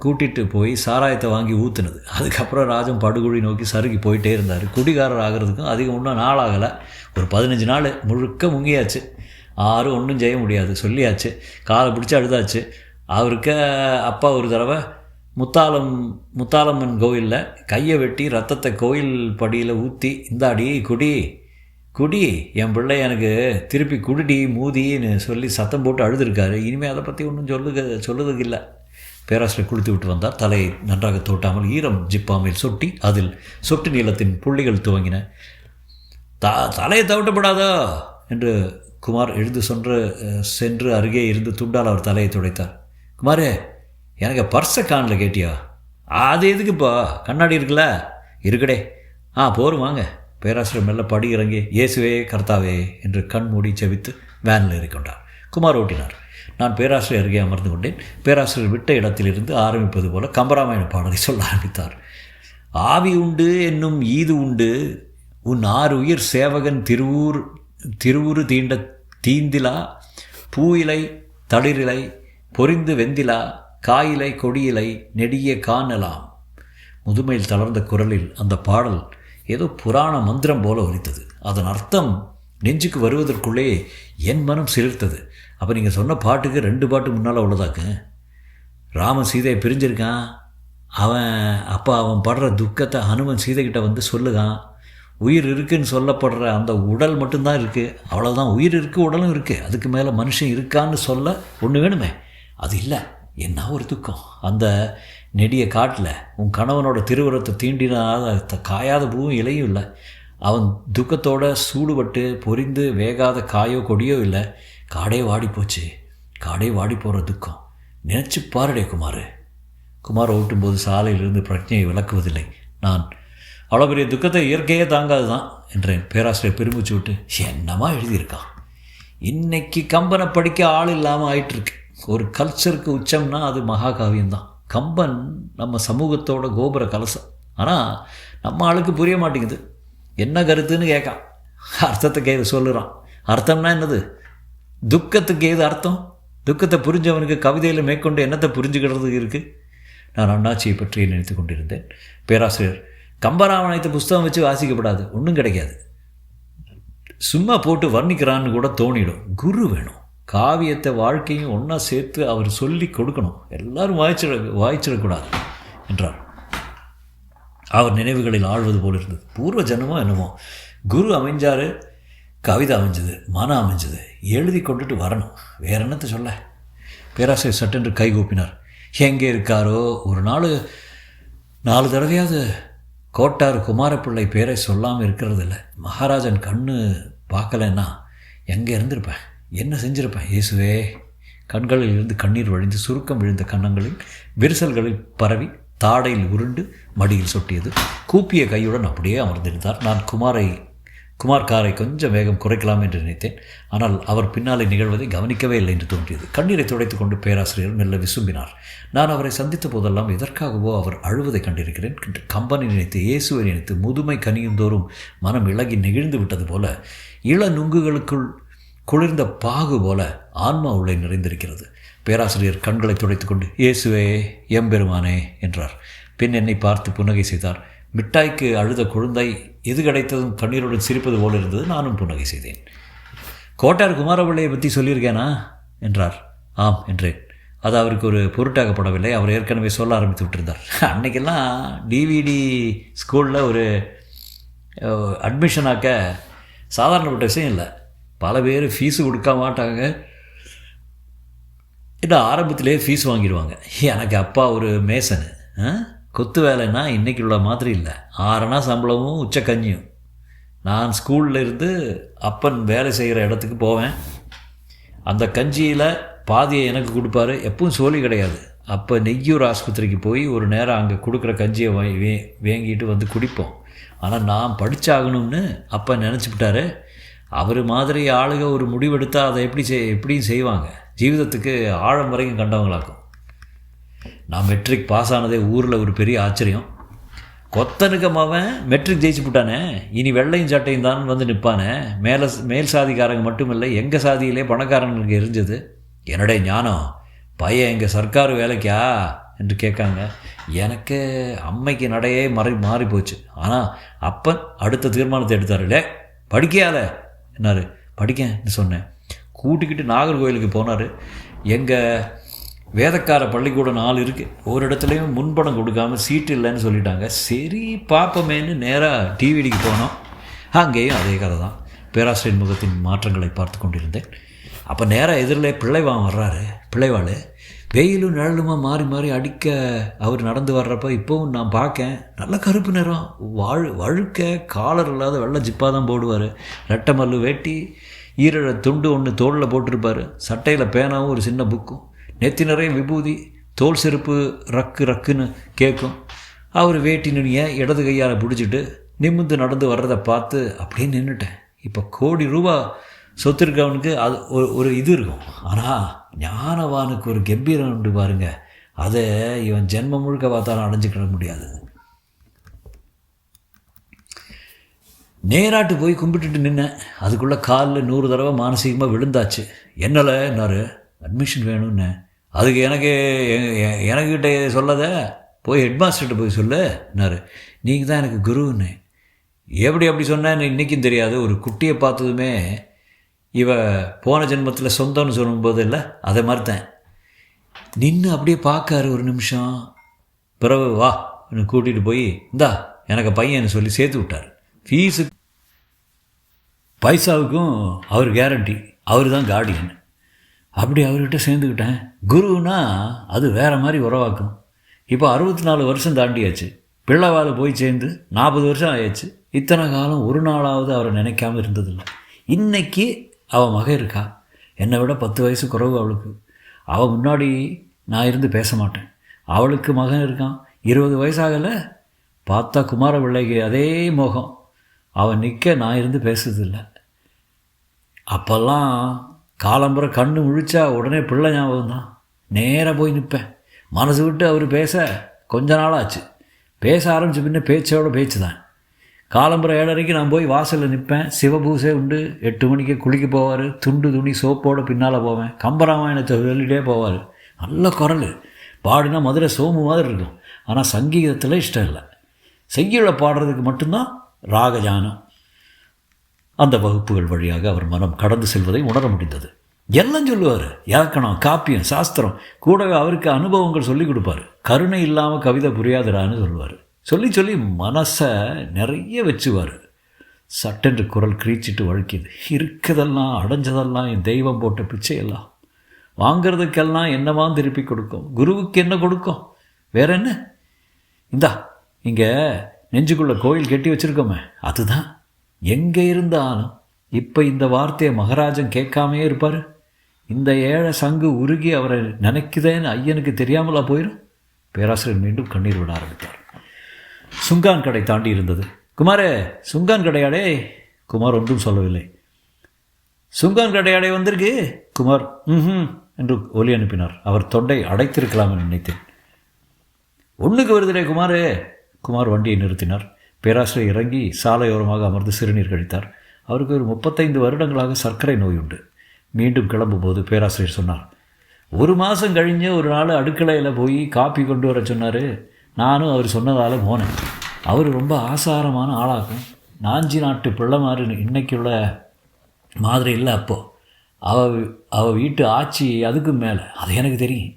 கூட்டிகிட்டு போய் சாராயத்தை வாங்கி ஊற்றுனது. அதுக்கப்புறம் ராஜம் படுகொழி நோக்கி சறுக்கி போயிட்டே இருந்தார். குடிகாரர் ஆகிறதுக்கும் அதிகம் இன்னும் நாள் ஆகலை. ஒரு 15 நாள் முழுக்க முங்கியாச்சு. யாரும் ஒன்றும் செய்ய முடியாது, சொல்லியாச்சு. காலை பிடிச்சி அழுதாச்சு. அவருக்கு அப்பா ஒரு தடவை முத்தாலம்மன் கோயிலில் கையை வெட்டி ரத்தத்தை கோயில் படியில் ஊற்றி, இந்தாடி குடி குடி, என் பிள்ளை எனக்கு திருப்பி குடிடி மூதின்னு சொல்லி சத்தம் போட்டு அழுதுருக்காரு. இனிமேல் அதை பற்றி ஒன்றும் சொல்லுறதுக்கு இல்லை. பேராசிரியர் குளித்து விட்டு வந்தார். தலையை நன்றாக தோட்டாமல் ஈரம் ஜிப்பாமையில் சொட்டி அதில் சொட்டு நீளத்தின் புள்ளிகள் துவங்கின. தலையை தவிட்டப்படாதோ என்று குமார் எழுந்து சென்று அருகே இருந்து துண்டால் அவர் தலையை துடைத்தார். குமாரே, எனக்கு பர்ஸை காணில் கேட்டியா? அது எதுக்குப்பா? கண்ணாடி இருக்குல்ல? இருக்கடே. போரும் வாங்க. பேராசிரியர் மெல்ல படி இறங்கி இயேசுவே கர்த்தாவே என்று கண் மூடி செவித்து வேனில் ஏறிக்கொண்டார். குமார் ஓட்டினார். நான் பேராசிரியர் அருகே அமர்ந்து கொண்டேன். பேராசிரியர் விட்ட இடத்திலிருந்து ஆரம்பிப்பது போல கம்பராமாயண பாடலை சொல்ல ஆரம்பித்தார். ஆவி உண்டு என்னும் ஈது உண்டு, உன் 6 உயிர் சேவகன் திருவுரு தீந்திலா, பூயிலை தளிரிலை பொறிந்து வெந்திலா, காயிலை கொடியிலை நெடிய காணலாம். முதுமையில் தளர்ந்த குரலில் அந்த பாடல் ஏதோ புராண மந்திரம் போல ஒலித்தது. அதன் அர்த்தம் நெஞ்சுக்கு வருவதற்குள்ளே என் மனம் சிலிர்த்தது. அப்போ நீங்கள் சொன்ன பாட்டுக்கு 2 பாட்டு முன்னால் உள்ளதாக்கு. ராமன் சீதையை பிரிஞ்சிருக்கான். அவன் படுற துக்கத்தை ஹனுமன் சீதைக்கிட்ட வந்து சொல்லுகான். உயிர் இருக்குதுன்னு சொல்லப்படுற அந்த உடல் மட்டும்தான் இருக்குது, அவ்வளோதான். உயிர் இருக்குது, உடலும் இருக்குது. அதுக்கு மேலே மனுஷன் இருக்கான்னு சொல்ல ஒன்று வேணுமே, அது இல்லை. என்ன ஒரு துக்கம்! அந்த நெடிய காட்டில் உன் கணவனோட திருவுரத்தை தீண்டினாத காயாத பூவும் இலையும் இல்லை. அவன் துக்கத்தோட சூடுபட்டு பொரிந்து வேகாத காயோ கொடியோ இல்லை. காடே வாடி போச்சு. காடே வாடி போகிற துக்கம் நினச்சி பாருடே குமார். குமார் ஓட்டும்போது சாலையிலிருந்து பிரச்சனையை விளக்குவதில்லை. நான் அவ்வளோ பெரிய துக்கத்தை இயற்கையே தாங்காது தான் என்றேன். பேராசிரியர் பெருமிச்சு விட்டு, என்னமா எழுதியிருக்கான். இன்றைக்கி கம்பனை படிக்க ஆள் இல்லாமல் ஆயிட்டுருக்கு. ஒரு கல்ச்சருக்கு உச்சம்னா அது மகாகாவியம்தான். கம்பன் நம்ம சமூகத்தோட கோபுர கலசம். ஆனால் நம்ம ஆளுக்கு புரிய மாட்டேங்குது. என்ன கருத்துன்னு கேட்கான், அர்த்தத்தை சொல்லுறான். அர்த்தம்னா என்னது? துக்கத்துக்கு ஏது அர்த்தம்? துக்கத்தை புரிஞ்சவனுக்கு கவிதையில் மேற்கொண்டு என்னத்தை புரிஞ்சுக்கிறதுக்கு இருக்குது? நான் அண்ணாச்சியை பற்றி நினைத்து கொண்டிருந்தேன். பேராசிரியர், கம்பராமாயணத்தை புஸ்தகம் வச்சு வாசிக்கப்படாது, ஒன்றும் கிடைக்காது. சும்மா போட்டு வர்ணிக்கிறான்னு கூட தோணிடும். குரு வேணும். காவியத்தை வாழ்க்கையும் ஒன்றா சேர்த்து அவர் சொல்லி கொடுக்கணும். எல்லாரும் வாய்ச்சிடக்கூடாது என்றார். அவர் நினைவுகளில் ஆழ்வது போல் இருந்தது. பூர்வ ஜனமோ என்னமோ. குரு அமைஞ்சார், கவிதை அமைஞ்சது, மனம் அமைஞ்சது. எழுதி கொண்டுட்டு வரணும். வேற என்னத்தை சொல்ல? பேராசிரியர் சட்டென்று கைகூப்பினார். எங்கே இருக்காரோ ஒரு 4 தடவையாவது கோட்டார் குமாரப்பிள்ளை பேரை சொல்லாமல் இருக்கிறது இல்லை. மகாராஜன் கண்ணு பார்க்கலன்னா எங்கே இருந்திருப்பேன், என்ன செஞ்சிருப்பேன்? இயேசுவே! கண்களில் இருந்து கண்ணீர் வழிந்து சுருக்கம் விழுந்த கன்னங்களில் விரிசல்களில் பரவி தாடையில் உருண்டு மடியில் சொட்டியது. கூப்பிய கையுடன் அப்படியே அமர்ந்திருந்தார். நான் குமார் காரை கொஞ்சம் வேகம் குறைக்கலாம் என்று நினைத்தேன். ஆனால் அவர் பின்னாலே நிகழ்வதை கவனிக்கவே இல்லை என்று தோன்றியது. கண்ணீரை துடைத்துக் கொண்டு பேராசிரியர் மெல்ல விசும்பினார். நான் அவரை சந்தித்த போதெல்லாம் எதற்காகவோ அவர் அழுவதை கண்டிருக்கிறேன். கம்பனை நினைத்து, இயேசுவை நினைத்து முதுமை கனியும் தோறும் மனம் இளகி நெகிழ்ந்து விட்டது போல, இள நுங்குகளுக்குள் குளிர்ந்த பாகு போல ஆன்மா உள்ளே நிறைந்திருக்கிறது. பேராசிரியர் கண்களை துடைத்துக்கொண்டு, இயேசுவே எம்பெருமானே என்றார். பின் என்னை பார்த்து புன்னகை செய்தார். மிட்டாய்க்கு அழுத குழந்தை எது கிடைத்ததும் கண்ணீருடன் சிரிப்பது போல இருந்தது. நானும் புன்னகை செய்தேன். கோட்டார் குமாரபிள்ளையை பற்றி சொல்லியிருக்கேனா என்றார். ஆம் என்றேன். அது அவருக்கு ஒரு பொருட்டாகப்படவில்லை. அவர் ஏற்கனவே சொல்ல ஆரம்பித்து விட்டிருந்தார். அன்றைக்கெல்லாம் டிவிடி ஸ்கூலில் ஒரு அட்மிஷனாக்க சாதாரணப்பட்ட விஷயம் இல்லை. பல பேர் ஃபீஸு கொடுக்க மாட்டாங்க. இன்னும் ஆரம்பத்திலே ஃபீஸ் வாங்கிடுவாங்க. எனக்கு அப்பா ஒரு மேசனு. கொத்து வேலைன்னா இன்றைக்கி உள்ள மாதிரி இல்லை. 6 அணா சம்பளமும் உச்சக்கஞ்சியும். நான் ஸ்கூலில் இருந்து அப்பன் வேலை செய்கிற இடத்துக்கு போவேன். அந்த கஞ்சியில் பாதியை எனக்கு கொடுப்பாரு. எப்பவும் சோலி கிடையாது. அப்போ நெய்யூர் ஆஸ்பத்திரிக்கு போய் ஒரு நேரம் அங்கே கொடுக்குற கஞ்சியை வாங்கிட்டு வந்து குடிப்போம். ஆனால் நான் படித்தாகணும்னு அப்போ நினச்சிவிட்டாரு. அவர் மாதிரி ஆளுக ஒரு முடிவெடுத்தால் அதை எப்படியும் செய்வாங்க. ஜீவிதத்துக்கு ஆழம் வரைக்கும் கண்டவங்களாக்கும். நான் மெட்ரிக் பாஸ் ஆனதே ஊரில் ஒரு பெரிய ஆச்சரியம். கொத்தனுக்கு அவன் மெட்ரிக் ஜெயிச்சு விட்டானே, இனி வெள்ளையும் சட்டையும் தான் வந்து நிற்பானே. மேல் சாதிக்காரங்க மட்டும் இல்லை, எங்கள் சாதியிலே பணக்காரங்களுக்கு எரிஞ்சது. என்னுடைய ஞானம் பையன் எங்கள் சர்க்கார் வேலைக்கா என்று கேட்காங்க. எனக்கு அம்மைக்கு நடையே மாறி போச்சு. ஆனால் அப்பன் அடுத்த தீர்மானத்தை எடுத்தாருலே, படிக்கையால என்னார். படிக்கன்னு சொன்னேன். கூட்டிக்கிட்டு நாகர்கோயிலுக்கு போனார். எங்கள் வேதக்கார பள்ளிக்கூடம் 4 இருக்குது. ஒரு இடத்துலையும் முன்பணம் கொடுக்காமல் சீட்டு இல்லைன்னு சொல்லிட்டாங்க. சரி பார்ப்போமேன்னு நேராக டிவிடிக்கு போனோம். அங்கேயும் அதே கதை தான். பேராசிரியர் முகத்தின் மாற்றங்களை பார்த்து கொண்டிருந்தேன். அப்போ நேராக எதிரில் பிள்ளைவான் வர்றாரு. பிள்ளைவாள் வெயிலும் நிழலுமா மாறி மாறி அடிக்க அவர் நடந்து வர்றப்ப இப்போவும் நான் பார்க்கேன். நல்ல கருப்பு நிறம், வழுக்க, காலர் இல்லாத வெள்ளை ஜிப்பாக தான் போடுவார். ரெட்டை மல்லு வேட்டி, ஈரழ துண்டு ஒன்று தோளில் போட்டிருப்பார். சட்டையில் பேனாவும் ஒரு சின்ன புக்கும், நெத்தி நிறைய விபூதி, தோல் செருப்பு ரக்குன்னு கேட்கும். அவர் வேட்டி நுனியை இடது கையால் பிடிச்சிட்டு நிமிந்து நடந்து வர்றதை பார்த்து அப்படியே நின்றுட்டேன். இப்போ கோடி ரூபா சொத்து இருக்கவனுக்கு அது ஒரு இது இருக்கும். ஆனால் ஞானவானுக்கு ஒரு கம்பீரம் உண்டு பாருங்க. அதை இவன் ஜென்மம் முழுக்க பார்த்தாலும் அடைஞ்சிக்கிட முடியாது. நேராட்டு போய் கும்பிட்டுட்டு நின்னேன். அதுக்குள்ளே காலில் 100 தடவை மானசீகமாக விழுந்தாச்சு. என்னாரு அட்மிஷன் வேணும்னு. அதுக்கு எனக்கிட்ட சொல்லத, போய் ஹெட்மாஸ்டர்கிட்ட போய் சொல்லுன்னாரு. நீங்கள் தான் எனக்கு குருன்னு. அப்படி சொன்னேன்னு இன்றைக்கும் தெரியாது. ஒரு குட்டியை பார்த்ததுமே இவ போன ஜென்மத்தில் சொந்தம்னு சொல்லும்போது இல்லை, அதை மாதிரி தான் நின்று அப்படியே பார்க்காரு ஒரு நிமிஷம். பிறகு வா கூட்டிகிட்டு போய் இந்தா எனக்கு பையன்னு சொல்லி சேர்த்து விட்டார். ஃபீஸு பைசாவுக்கும் அவர் கேரண்டி, அவர் தான் கார்டியன். அப்படி அவர்கிட்ட சேர்ந்துக்கிட்டேன். குருன்னா அது வேறு மாதிரி உறவாக்கும். இப்போ 64 வருஷம் தாண்டியாச்சு. பிள்ளைவாள் போய் சேர்ந்து 40 வருஷம் ஆயாச்சு. இத்தனை காலம் ஒரு நாளாவது அவரை நினைக்காமல் இருந்ததில்லை. இன்றைக்கி அவள் மகன் இருக்கா. என்னை விட 10 வயசு குறைவு அவளுக்கு. அவள் முன்னாடி நான் இருந்து பேச மாட்டேன். அவளுக்கு மகன் இருக்கான், 20 வயசாகலை. பார்த்தா குமார பிள்ளைக்கு அதே மோகம். அவன் நிற்க நான் இருந்து பேசுறதில்லை. அப்போல்லாம் காலம்புற கண்ணு முழிச்சா உடனே பிள்ளை ஞாபகம் தான். நேராக போய் நிற்பேன். மனசு விட்டு அவர் பேச கொஞ்ச நாளாச்சு. பேச ஆரம்பித்த பின்ன பேச்சோட பேச்சு தான். காலம்புற 7:30 நான் போய் வாசலில் நிற்பேன். சிவபூசை உண்டு. 8 மணிக்கு குளிக்க போவார். துணி சோப்போடு பின்னால் போவேன். கம்பராமாயணத்தை சொல்லிகிட்டே போவார். நல்ல குரல், பாடினா மதுரை சோமு மாதிரி இருக்கும். ஆனால் சங்கீதத்தில் இஷ்டம் இல்லை. செய்யுளை பாடுறதுக்கு மட்டும்தான் ராகஜானம். அந்த வகுப்புகள் வழியாக அவர் மனம் கடந்து செல்வதை உணர முடிந்தது. எல்லாம் சொல்லுவார். இலக்கணம், காப்பியம், சாஸ்திரம். கூடவே அவருக்கு அனுபவங்கள் சொல்லிக் கொடுப்பார். கருணை இல்லாமல் கவிதை புரியாதுடான்னு சொல்லுவார். சொல்லி மனசை நிறைய வச்சுவார். சட்டென்று குரல் கிரீச்சிட்டு வழுக்கிது. இருக்கதெல்லாம் அடைஞ்சதெல்லாம் என் தெய்வம் போட்ட பிச்சையெல்லாம். வாங்கிறதுக்கெல்லாம் என்னவா திருப்பி கொடுக்கும். குருவுக்கு என்ன கொடுக்கும்? வேற என்ன? இந்தா இங்கே நெஞ்சுக்குள்ளே கோயில் கட்டி வச்சுருக்கோமே, அதுதான். எங்கே இருந்தாலும் இப்போ இந்த வார்த்தையை மகாராஜன் கேட்காமே இருப்பார். இந்த ஏழை சங்கு உருகி அவரை நினைக்குதேன்னு ஐயனுக்கு தெரியாமலா போயிடும். பேராசிரியர் மீண்டும் கண்ணீர் விட ஆரம்பித்தார். சுங்கான் கடை தாண்டி இருந்தது. குமாரே, சுங்கான் கடையாடே. குமார் ஒன்றும் சொல்லவில்லை. சுங்கான் கடையாடே வந்திருக்கு. குமார் என்று ஒலி அனுப்பினார். அவர் தொண்டை அடைத்திருக்கலாம் என்று நினைத்தேன். ஒன்றுக்கு வருதுடே குமாரே. குமார் வண்டியை நிறுத்தினார். பேராசிரியர் இறங்கி சாலையோரமாக அமர்ந்து சிறுநீர் கழித்தார். அவருக்கு ஒரு 35 வருடங்களாக சர்க்கரை நோய் உண்டு. மீண்டும் கிளம்பும்போது பேராசிரியர் சொன்னார், 1 மாதம் கழிஞ்சு ஒரு நாள் அடுக்கலையில் போய் காப்பி கொண்டு வர சொன்னார். நானும் அவர் சொன்னதால் போனேன். அவர் ரொம்ப ஆசாரமான ஆளாகும். நாஞ்சி நாட்டு பிள்ளை மாதிரி இன்றைக்குள்ள மாதிரி இல்லை. அப்போது அவள் வீட்டு ஆட்சி அதுக்கும் மேலே. அது எனக்கு தெரியும்.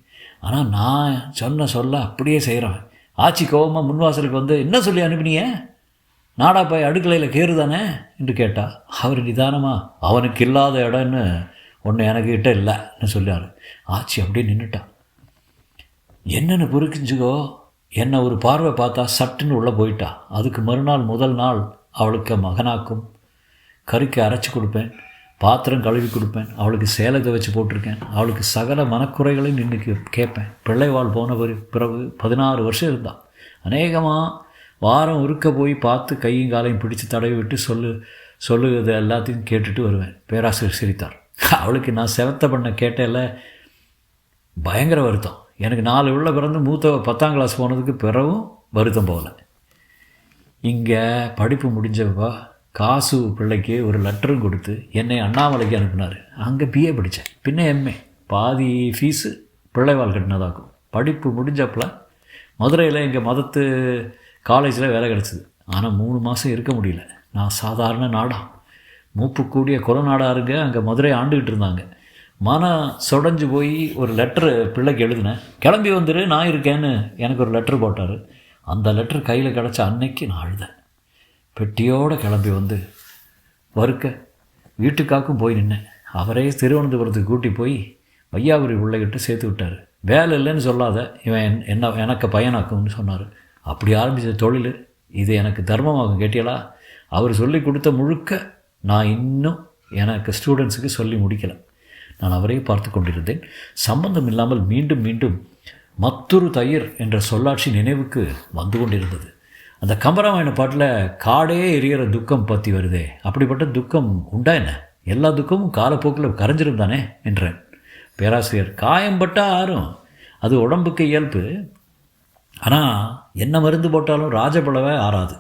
ஆனால் நான் சொல்ல அப்படியே செய்கிறேன். ஆட்சி கோபமாக முன்வாசலுக்கு வந்து, என்ன சொல்லி அனுப்பினிய? நாடா போய் அடுக்கலையில் கேறுதானே என்று கேட்டால், அவர் நிதானமாக, அவனுக்கு இல்லாத இடம்னு ஒன்று எனக்கிட்ட இல்லைன்னு சொல்லார். ஆட்சி அப்படியே நின்றுட்டான். என்னென்னு புரிஞ்சுக்கோ. என்னை ஒரு பார்வை பார்த்தா சட்டுன்னு உள்ளே போயிட்டா. அதுக்கு மறுநாள் முதல் நாள் அவளுக்கு மகனாக்கும் கறிக்கு அரைச்சி கொடுப்பேன், பாத்திரம் கழுவி கொடுப்பேன், அவளுக்கு சேலை துவைச்சி போட்டிருக்கேன். அவளுக்கு சகல மனக்குறைகளையும் நின்று கேட்பேன். பிள்ளைவாள் போன பிறகு 16 வருஷம் இருந்தாள். அநேகமாக வாரம் ஒருக்க போய் பார்த்து கையும் காலையும் பிடிச்சி தடவி விட்டு சொல்லுவது எல்லாத்தையும் கேட்டுட்டு வருவேன். பேராசிரியர் சிரித்தார். அவளுக்கு நான் செவத்த பண்ண கேட்டேல பயங்கர வருத்தம். எனக்கு 4 உள்ள பிறந்து மூத்த 10ஆம் கிளாஸ் போனதுக்கு பிறகும் வருத்தம் போகல. இங்கே படிப்பு முடிஞ்சப்போ காசு பிள்ளைக்கு ஒரு லெட்டரும் கொடுத்து என்னை அண்ணாமலைக்கு அனுப்பினார். அங்கே பிஏ படித்தேன், பின்ன எம்ஏ. பாதி ஃபீஸு பிள்ளைவாள் கட்டினதாக்கும். படிப்பு முடிஞ்சப்பில் மதுரையில் எங்கள் மதத்து காலேஜில் வேலை கிடச்சிது. ஆனால் 3 மாதம் இருக்க முடியல. நான் சாதாரண நாடா, மூப்பு கூடிய கொலநாடாக இருங்க. அங்கே மதுரை ஆண்டுக்கிட்டு இருந்தாங்க. மனம் சொடைஞ்சு போய் ஒரு லெட்ரு பிள்ளைக்கு எழுதினேன். கிளம்பி வந்துரு, நான் இருக்கேன்னு எனக்கு ஒரு லெட்ரு போட்டார். அந்த லெட்ரு கையில் கிடச்ச அன்னைக்கு நான் அழுதேன். பெட்டியோடு கிளம்பி வந்து வறுக்க வீட்டுக்காக்கும் போய் நின்னேன். அவரே திருவனந்தபுரத்துக்கு கூட்டி போய் வையாபுரி உள்ளகிட்டு சேர்த்து விட்டார். வேலை இல்லைன்னு சொல்லாத, இவன் எனக்கு பையனாக்கும்னு சொன்னார். அப்படி ஆரம்பித்த தொழில் இது எனக்கு தர்மமாகும் கேட்டியலா. அவர் சொல்லி கொடுத்த முழுக்க நான் இன்னும் எனக்கு ஸ்டூடெண்ட்ஸுக்கு சொல்லி முடிக்கலை. நான் அவரே பார்த்து கொண்டிருந்தேன். சம்பந்தம் இல்லாமல் மீண்டும் மீண்டும் மத்தொரு தயிர் என்ற சொல்லாட்சி நினைவுக்கு வந்து கொண்டிருந்தது. அந்த கம்பராமாயண பாட்டில் காடே எரியிற துக்கம் பற்றி வருதே, அப்படிப்பட்ட துக்கம் உண்டா என்ன? எல்லா துக்கமும் காலப்போக்கில் கரைஞ்சிரும் தானே என்றேன். பேராசிரியர், காயம்பட்டால் ஆறும், அது உடம்புக்கு இயல்பு. ஆனால் என்ன மருந்து போட்டாலும் ராஜபலவே ஆறாது,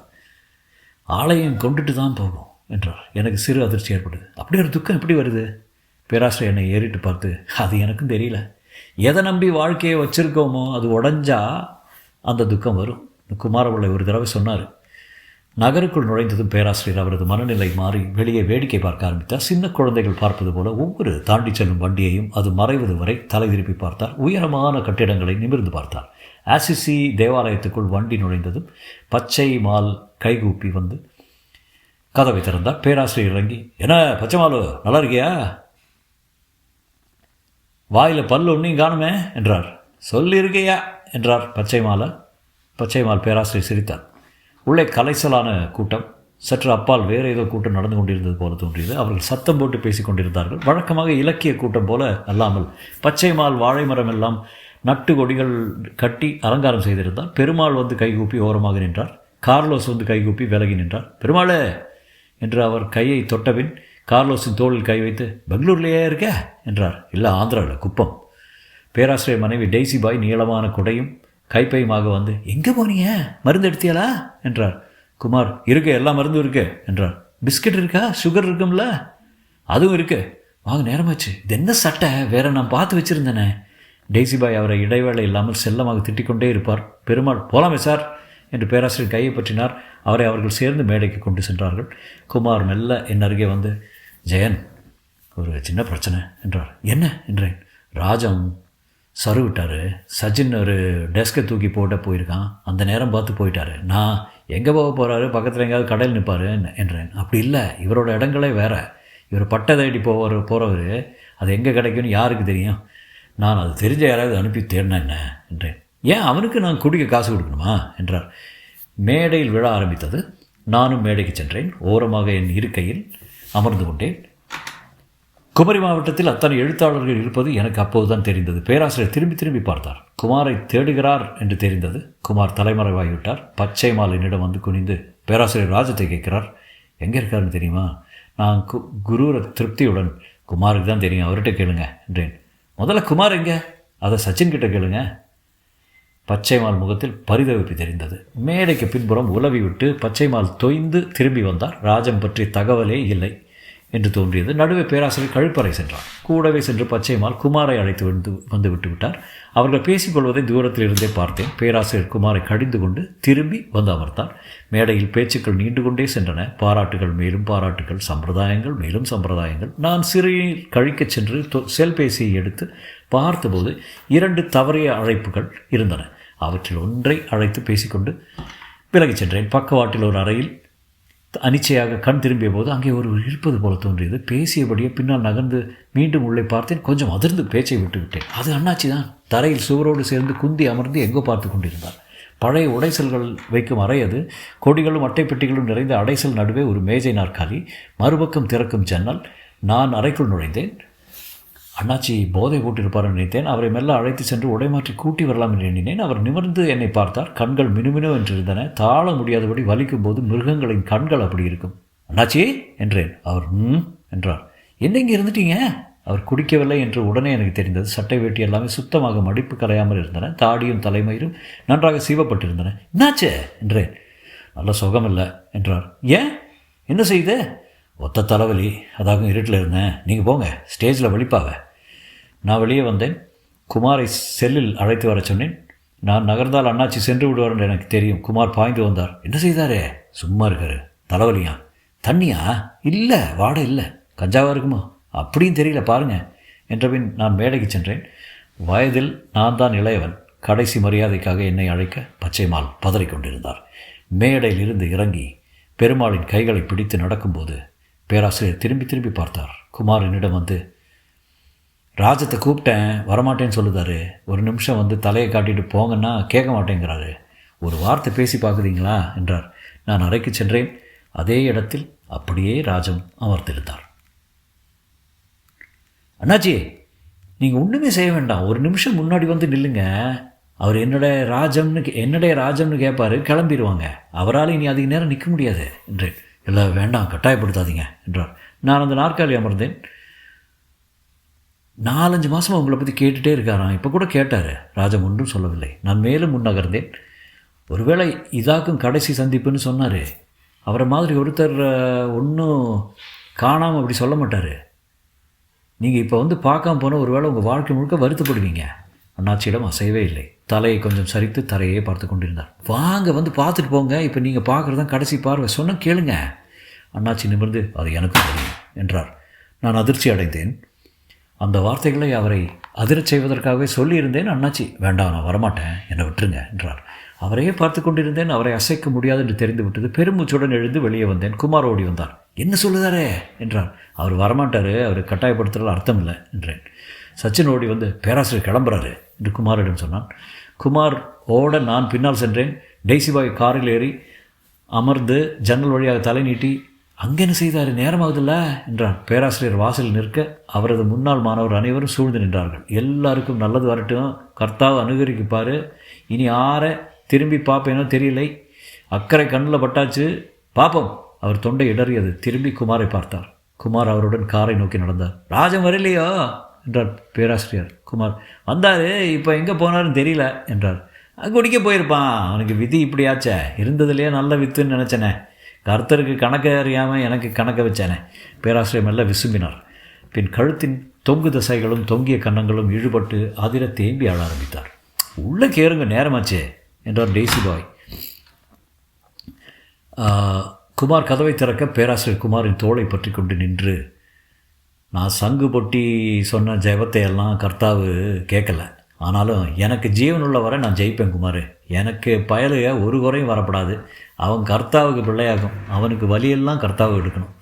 ஆலயம் கொண்டுட்டு தான் போகும் என்றார். எனக்கு சிறு அதிர்ச்சி ஏற்படுது. அப்படி ஒரு துக்கம் எப்படி வருது? பேராசிரியர் என்னை ஏறிட்டு பார்த்து, அது எனக்கும் தெரியல. எதை நம்பி வாழ்க்கையை வச்சுருக்கோமோ அது உடஞ்சா அந்த துக்கம் வரும். குமாரபிள்ளை ஒரு தடவை சொன்னார். நகருக்குள் நுழைந்ததும் பேராசிரியர் அவரது மனநிலை மாறி வெளியே வேடிக்கை பார்க்க ஆரம்பித்தார். சின்ன குழந்தைகள் பார்ப்பது போல ஒவ்வொரு தாண்டி செல்லும் வண்டியையும் அது மறைவது வரை தலை திருப்பி பார்த்தார். உயரமான கட்டிடங்களை நிமிர்ந்து பார்த்தார். ஆசிசி தேவாலயத்துக்குள் வண்டி நுழைந்ததும் பச்சை மால் கைகூப்பி வந்து கதவை திறந்தார். பேராசிரியர் இறங்கி, என்ன பச்சை மாலு, நல்லா இருக்கியா? வாயில் பல்லு ஒன்றையும் காணுமே என்றார். சொல்லியிருக்கையா என்றார் பச்சைமால். பேராசிரியர் சிரித்தார். உள்ளே கலைச்சலான கூட்டம். சற்று அப்பால் வேறு ஏதோ கூட்டம் நடந்து கொண்டிருந்தது போல தோன்றியது. அவர்கள் சத்தம் போட்டு பேசி கொண்டிருந்தார்கள். வழக்கமாக இலக்கிய கூட்டம் போல அல்லாமல் பச்சைமால் வாழை மரம் எல்லாம் நட்டு கொடிகள் கட்டி அலங்காரம் செய்திருந்தார். பெருமாள் வந்து கைகூப்பி ஓரமாக நின்றார். கார்லோஸ் வந்து கைகூப்பி விலகி நின்றார். பெருமாளே என்று அவர் கையை தொட்டபின் கார்லோஸின் தோளில் கை வைத்து, பெங்களூர்லேயே இருக்க என்றார். இல்லை, ஆந்திராவில், குப்பம். பேராசிரியர் மனைவி டெய்சி பாய் நீளமான குடையும் கைப்பையுமாக வந்து, எங்கே போனீங்க, மருந்து எடுத்தியாளா என்றார். குமார், இருக்கு, எல்லா மருந்தும் இருக்கு என்றார். பிஸ்கட் இருக்கா? சுகர் இருக்கும்ல? அதுவும் இருக்கு. வாங்க, நேரமாச்சு. இது என்ன சட்டை, வேற நான் பார்த்து வச்சுருந்தேனே. டெய்சி பாய் அவரை இடைவேளை இல்லாமல் செல்லமாக திட்டிக்கொண்டே இருப்பார். பெருமாள், போலாமே சார் என்று பேராசிரியர் கையை பற்றினார். அவரை அவர்கள் சேர்ந்து மேடைக்கு கொண்டு சென்றார்கள். குமார் மெல்ல என் அருகே வந்து, ஜெயன், ஒரு சின்ன பிரச்சனை என்றார். என்ன என்றேன். ராஜம் சரு விட்டார். சச்சின் ஒரு டெஸ்கை தூக்கி போட்ட போயிருக்கான். அந்த நேரம் பார்த்து போயிட்டார். நான் எங்கே போக போகிறாரு, பக்கத்தில் எங்கேயாவது கடையில் நிற்பார் என்றேன். அப்படி இல்லை, இவரோட இடங்களே வேறு. இவர் பட்டை தேடி போகிறவர். அது எங்கே கிடைக்கும்னு யாருக்கு தெரியும்? நான் அது தெரிஞ்ச யாராவது அனுப்பி தேடினேன் என்ன என்றேன். ஏன் அவனுக்கு நான் குடிக்க காசு கொடுக்கணுமா என்றார். மேடையில் விழ ஆரம்பித்தது. நானும் மேடைக்கு சென்றேன். ஓரமாக என் இருக்கையில் அமர்ந்து கொண்டேன். குமரி மாவட்டத்தில் அத்தனை எழுத்தாளர்கள் இருப்பது எனக்கு அப்போதுதான் தெரிந்தது. பேராசிரியர் திரும்பி திரும்பி பார்த்தார். குமாரை தேடுகிறார் என்று தெரிந்தது. குமார் தலைமறைவாகிவிட்டார். பச்சைமால் என்னிடம் வந்து குனிந்து, பேராசிரியர் ராஜத்தை கேட்கிறார். எங்கே இருக்காருன்னு தெரியுமா? நான் குரூர திருப்தியுடன், குமாருக்கு தான் தெரியும், அவர்கிட்ட கேளுங்க என்றேன். முதல்ல குமார் எங்கே? அதை சச்சின் கிட்ட கேளுங்க. பச்சைமால் முகத்தில் பரிதவிப்பு தெரிந்தது. மேடைக்கு பின்புறம் உலவி விட்டு பச்சைமால் தொய்ந்து திரும்பி வந்தார். ராஜம் பற்றிய தகவலே இல்லை என்று தோன்றியது. நடுவே பேராசிரியர் கழிப்பறை சென்றார். கூடவே சென்று பச்சைமால் குமாரை அழைத்து வந்து விட்டுவிட்டார். அவர்கள் பேசிக்கொள்வதை தூரத்தில் இருந்தே பார்த்தேன். பேராசிரியர் குமாரை கடிந்து கொண்டு திரும்பி வந்து அமர்த்தார். மேடையில் பேச்சுக்கள் நீண்டு கொண்டே சென்றன. பாராட்டுகள் மேலும் பாராட்டுகள், சம்பிரதாயங்கள் மேலும் சம்பிரதாயங்கள். நான் சிறையில் கழிக்கச் சென்று செல்பேசியை எடுத்து பார்த்தபோது 2 தவறிய அழைப்புகள் இருந்தன. அவற்றில் ஒன்றை அழைத்து பேசிக்கொண்டு விலகிச் சென்றேன். பக்கவாட்டில் ஒரு அறையில் அனிச்சையாக கண் திரும்பிய போது அங்கே ஒருவர் இருப்பது போல தோன்றியது. பேசியபடியே பின்னால் நகர்ந்து மீண்டும் உள்ளே பார்த்தேன். கொஞ்சம் அதிர்ந்து பேச்சை விட்டுவிட்டேன். அது அண்ணாச்சி தான். தரையில் சுவரோடு சேர்ந்து குந்தி அமர்ந்து எங்கோ பார்த்து கொண்டிருந்தார். பழைய உடைசல்கள் வைக்கும் அறை அது. கொடிகளும் அட்டை பெட்டிகளும் நிறைந்த அடைசல் நடுவே ஒரு மேஜை நாற்காலி, மறுபக்கம் திறக்கும் ஜன்னல். நான் அறைக்குள் நுழைந்தேன். அண்ணாச்சி போதை போட்டிருப்பார் நினைத்தேன். அவரை மெல்ல அழைத்து சென்று உடைமாற்றி கூட்டி வரலாம் என்று எண்ணினேன். அவர் நிமிர்ந்து என்னை பார்த்தார். கண்கள் மினுமினு என்றிருந்தன. தாழ முடியாதபடி வலிக்கும் போது மிருகங்களின் கண்கள் அப்படி இருக்கும். அண்ணாச்சி என்றேன். அவர் என்றார். என்ன இங்கே இருந்துட்டீங்க? அவர் குடிக்கவில்லை என்று உடனே எனக்கு தெரிந்தது. சட்டை வேட்டி எல்லாமே சுத்தமாக மடிப்பு கலையாமல் இருந்தன. தாடியும் தலைமயிரும் நன்றாக சீவப்பட்டிருந்தன. என்னாச்சே என்றேன். நல்ல சுகமில்லை என்றார். ஏன், என்ன செய்யுது? ஒத்த தலைவலி, அதாகும் இருட்டில் இருந்தேன். நீங்கள் போங்க, ஸ்டேஜில் வெளிப்பாக. நான் வெளியே வந்தேன். குமாரை செல்லில் அழைத்து வர சொன்னேன். நான் நகர்ந்தால் அண்ணாச்சி சென்று விடுவார் என்று எனக்கு தெரியும். குமார் பாய்ந்து வந்தார். என்ன செய்தாரே? சும்மா இருக்காரு. தலைவலியா? தண்ணியா? இல்லை, வாடை இல்லை. கஞ்சாவாக இருக்குமா? அப்படியும் தெரியல, பாருங்க என்றபின் நான் மேடைக்கு சென்றேன். வயதில் நான் தான் இளையவன். கடைசி மரியாதைக்காக என்னை அழைக்க பச்சைமால் பதறிக்கொண்டிருந்தார். மேடையில் இருந்து இறங்கி பெருமாளின் கைகளை பிடித்து நடக்கும்போது பேராசிரியர் திரும்பி திரும்பி பார்த்தார். குமார் என்னிடம் வந்து, ராஜத்தை கூப்பிட்டேன், வரமாட்டேன்னு சொல்லுதாரு. ஒரு நிமிஷம் வந்து தலையை காட்டிட்டு போங்கன்னா கேட்க மாட்டேங்கிறாரு. ஒரு வார்த்தை பேசி பார்க்குறீங்களா என்றார். நான் அறைக்கு சென்றேன். அதே இடத்தில் அப்படியே ராஜம் அமர்ந்திருந்தார். அண்ணாச்சி, நீங்கள் ஒன்றுமே செய்ய வேண்டாம், ஒரு நிமிஷம் முன்னாடி வந்து நில்லுங்க. அவர் என்னுடைய ராஜம்னு கேட்பார், கிளம்பிடுவாங்க. அவரால் இனி அதிக நேரம் நிற்க முடியாது என்றேன். இல்லை வேண்டாம், கட்டாயப்படுத்தாதீங்க என்றார். நான் அந்த நாற்காலி அமர்ந்தேன். 4-5 மாதமாக உங்களை பற்றி கேட்டுகிட்டே இருக்காராம். இப்போ கூட கேட்டார். ராஜம் ஒன்றும் சொல்லவில்லை. நான் மேலும் முன்னகர்ந்தேன். ஒருவேளை இதாக்கும் கடைசி சந்திப்புன்னு சொன்னார். அவரை மாதிரி ஒருத்தர் ஒன்றும் காணாமல் அப்படி சொல்ல மாட்டார். நீங்கள் இப்போ வந்து பார்க்காம போனால் ஒருவேளை உங்கள் வாழ்க்கை முழுக்க வருத்தப்படுவீங்க. அண்ணாச்சியிடம் அசையவே இல்லை. தலையை கொஞ்சம் சரித்து தரையே பார்த்து கொண்டிருந்தார். வாங்க வந்து பார்த்துட்டு போங்க, இப்போ நீங்கள் பார்க்குறது தான் கடைசி பார்வை, சொன்ன கேளுங்க. அண்ணாச்சி நிமிர்ந்து, அது எனக்கும் தெரியும் என்றார். நான் அதிர்ச்சி அடைந்தேன். அந்த வார்த்தைகளை அவரை அதிரச் செய்வதற்காகவே சொல்லியிருந்தேன். அண்ணாச்சி, வேண்டாம், நான் வரமாட்டேன், என்னை விட்டுருங்க என்றார். அவரையே பார்த்து கொண்டிருந்தேன். அவரை அசைக்க முடியாது என்று தெரிந்து விட்டது. பெருமூச்சுடன் எழுந்து வெளியே வந்தேன். குமார் ஓடி வந்தார். என்ன சொல்லுதாரே என்றார். அவர் வரமாட்டார், அவர் கட்டாயப்படுத்துறது அர்த்தம் இல்லை என்றேன். சச்சின் ஓடி வந்து, பேராசிரியர் கிளம்புறாரு என்று குமாரிடம் சொன்னான். குமார் ஓட நான் பின்னால் சென்றேன். டெய்சிபாய் காரில் ஏறி அமர்ந்து ஜன்னல் வழியாக தலை நீட்டி, அங்கே என்ன செய்தார், நேரமாகுதில்ல என்றார். பேராசிரியர் வாசலில் நிற்க அவரது முன்னாள் மாணவர் அனைவரும் சூழ்ந்து நின்றார்கள். எல்லாருக்கும் நல்லது வரட்டும், கர்த்தாவை அனுகரிப்பார், இனி ஆற திரும்பி பார்ப்பேனோ தெரியலை, அக்கறை கண்ணில் பட்டாச்சு, பார்ப்போம். அவர் தொண்டை இடறியது. திரும்பி குமாரை பார்த்தார். குமார் அவருடன் காரை நோக்கி நடந்தார். ராஜம் வரலையோ என்றார் பேராசிரியர். குமார், வந்தார், இப்போ எங்கே போனார்னு தெரியல என்றார். குடிக்க போயிருப்பான், அவனுக்கு விதி இப்படியாச்சே, இருந்ததுலேயே நல்ல வித்துன்னு நினச்சேனே, கர்த்தருக்கு கணக்கை அறியாமல் எனக்கு கணக்கை வச்சேனே. பேராசிரியர் மெல்ல விசும்பினார். பின் கழுத்தின் தொங்கு தசைகளும் தொங்கிய கன்னங்களும் இழுபட்டு அதிர தேம்பி ஆள ஆரம்பித்தார். உள்ளே கேருங்க, நேரமாச்சே என்றார் டெய்சிபாய். குமார் கதவை திறக்க பேராசிரியர் குமாரின் தோளை பற்றி கொண்டு நின்று, நான் சங்கு பொட்டி சொன்ன ஜெபத்தை எல்லாம் கர்த்தாவு கேட்கல, ஆனாலும் எனக்கு ஜீவன் உள்ள வரை நான் ஜெயிப்பேன் குமார். எனக்கு பயலுக ஒரு குறையும் வரப்படாது. அவன் கர்த்தாவுக்கு பிள்ளையாகும், அவனுக்கு வலியெல்லாம் கர்த்தாவு எடுக்கணும்.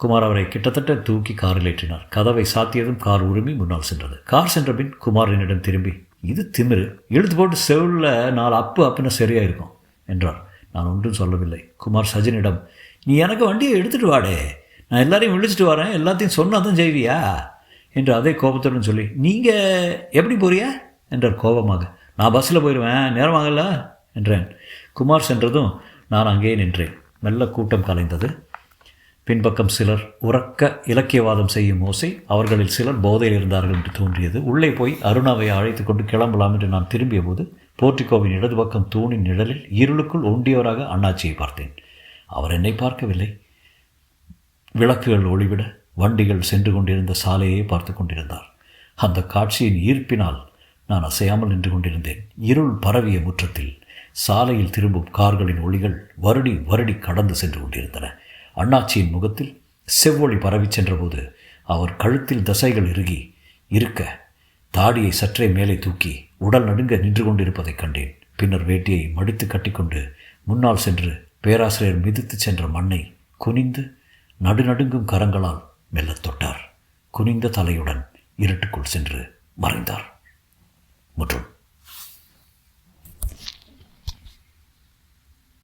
குமார் அவரை கிட்டத்தட்ட தூக்கி காரில் ஏற்றினார். கதவை சாத்தியதும் கார் உரிமை முன்னால் சென்றது. கார் சென்ற பின் குமாரினிடம் திரும்பி, இது திமிரு, இழுத்து போட்டு செவிலில் 4 அப்புன்னா சரியாக இருக்கும் என்றார். நான் ஒன்றும் சொல்லவில்லை. குமார் சஜினிடம், நீ எனக்கு வண்டியை எடுத்துகிட்டு வாடே, நான் எல்லாரையும் விழிச்சிட்டு வரேன், எல்லாத்தையும் சொன்னால் தான் செய்வியா என்று அதே கோபத்துடன் சொல்லி, நீங்கள் எப்படி போறியா என்றார் கோபமாக. நான் பஸ்ஸில் போயிடுவேன், நேரமாகல என்றேன். குமார் சென்றதும் நான் அங்கேயே நின்றேன். மெல்ல கூட்டம் கலைந்தது. பின்பக்கம் சிலர் உறக்க இலக்கியவாதம் செய்யும் ஓசை. அவர்களில் சிலர் போதையில் இருந்தார்கள் என்று தோன்றியது. உள்ளே போய் அருணாவை அழைத்து கொண்டு கிளம்பலாம் என்று நான் திரும்பிய போது போர்ட்டிகோவின் இடது பக்கம் தூணின் நிழலில் இருளுக்குள் ஒண்டியவராக அண்ணாச்சியை பார்த்தேன். அவர் என்னை பார்க்கவில்லை. விளக்குகள் ஒளிவிட வண்டிகள் சென்று கொண்டிருந்த சாலையை பார்த்து கொண்டிருந்தார். அந்த காட்சியின் ஈர்ப்பினால் நான் அசையாமல் நின்று கொண்டிருந்தேன். இருள் பரவிய முற்றத்தில் சாலையில் திரும்பும் கார்களின் ஒளிகள் வருடி வருடி கடந்து சென்று கொண்டிருந்தன. அண்ணாச்சியின் முகத்தில் செவ்வொளி பரவி சென்றபோது அவர் கழுத்தில் தசைகள் இறுகி இருக்க தாடியை சற்றே மேலே தூக்கி உடல் நடுங்க நின்று கொண்டிருப்பதைக் கண்டேன். பின்னர் வேட்டியை மடித்து கட்டிக்கொண்டு முன்னால் சென்று பேராசிரியர் மிதித்து சென்ற மண்ணை குனிந்து நடுநடுங்கும் கரங்களால் மெல்லத் தொட்டார். குனிந்த தலையுடன் இருட்டுக்குள் சென்று மறைந்தார். முற்றும்.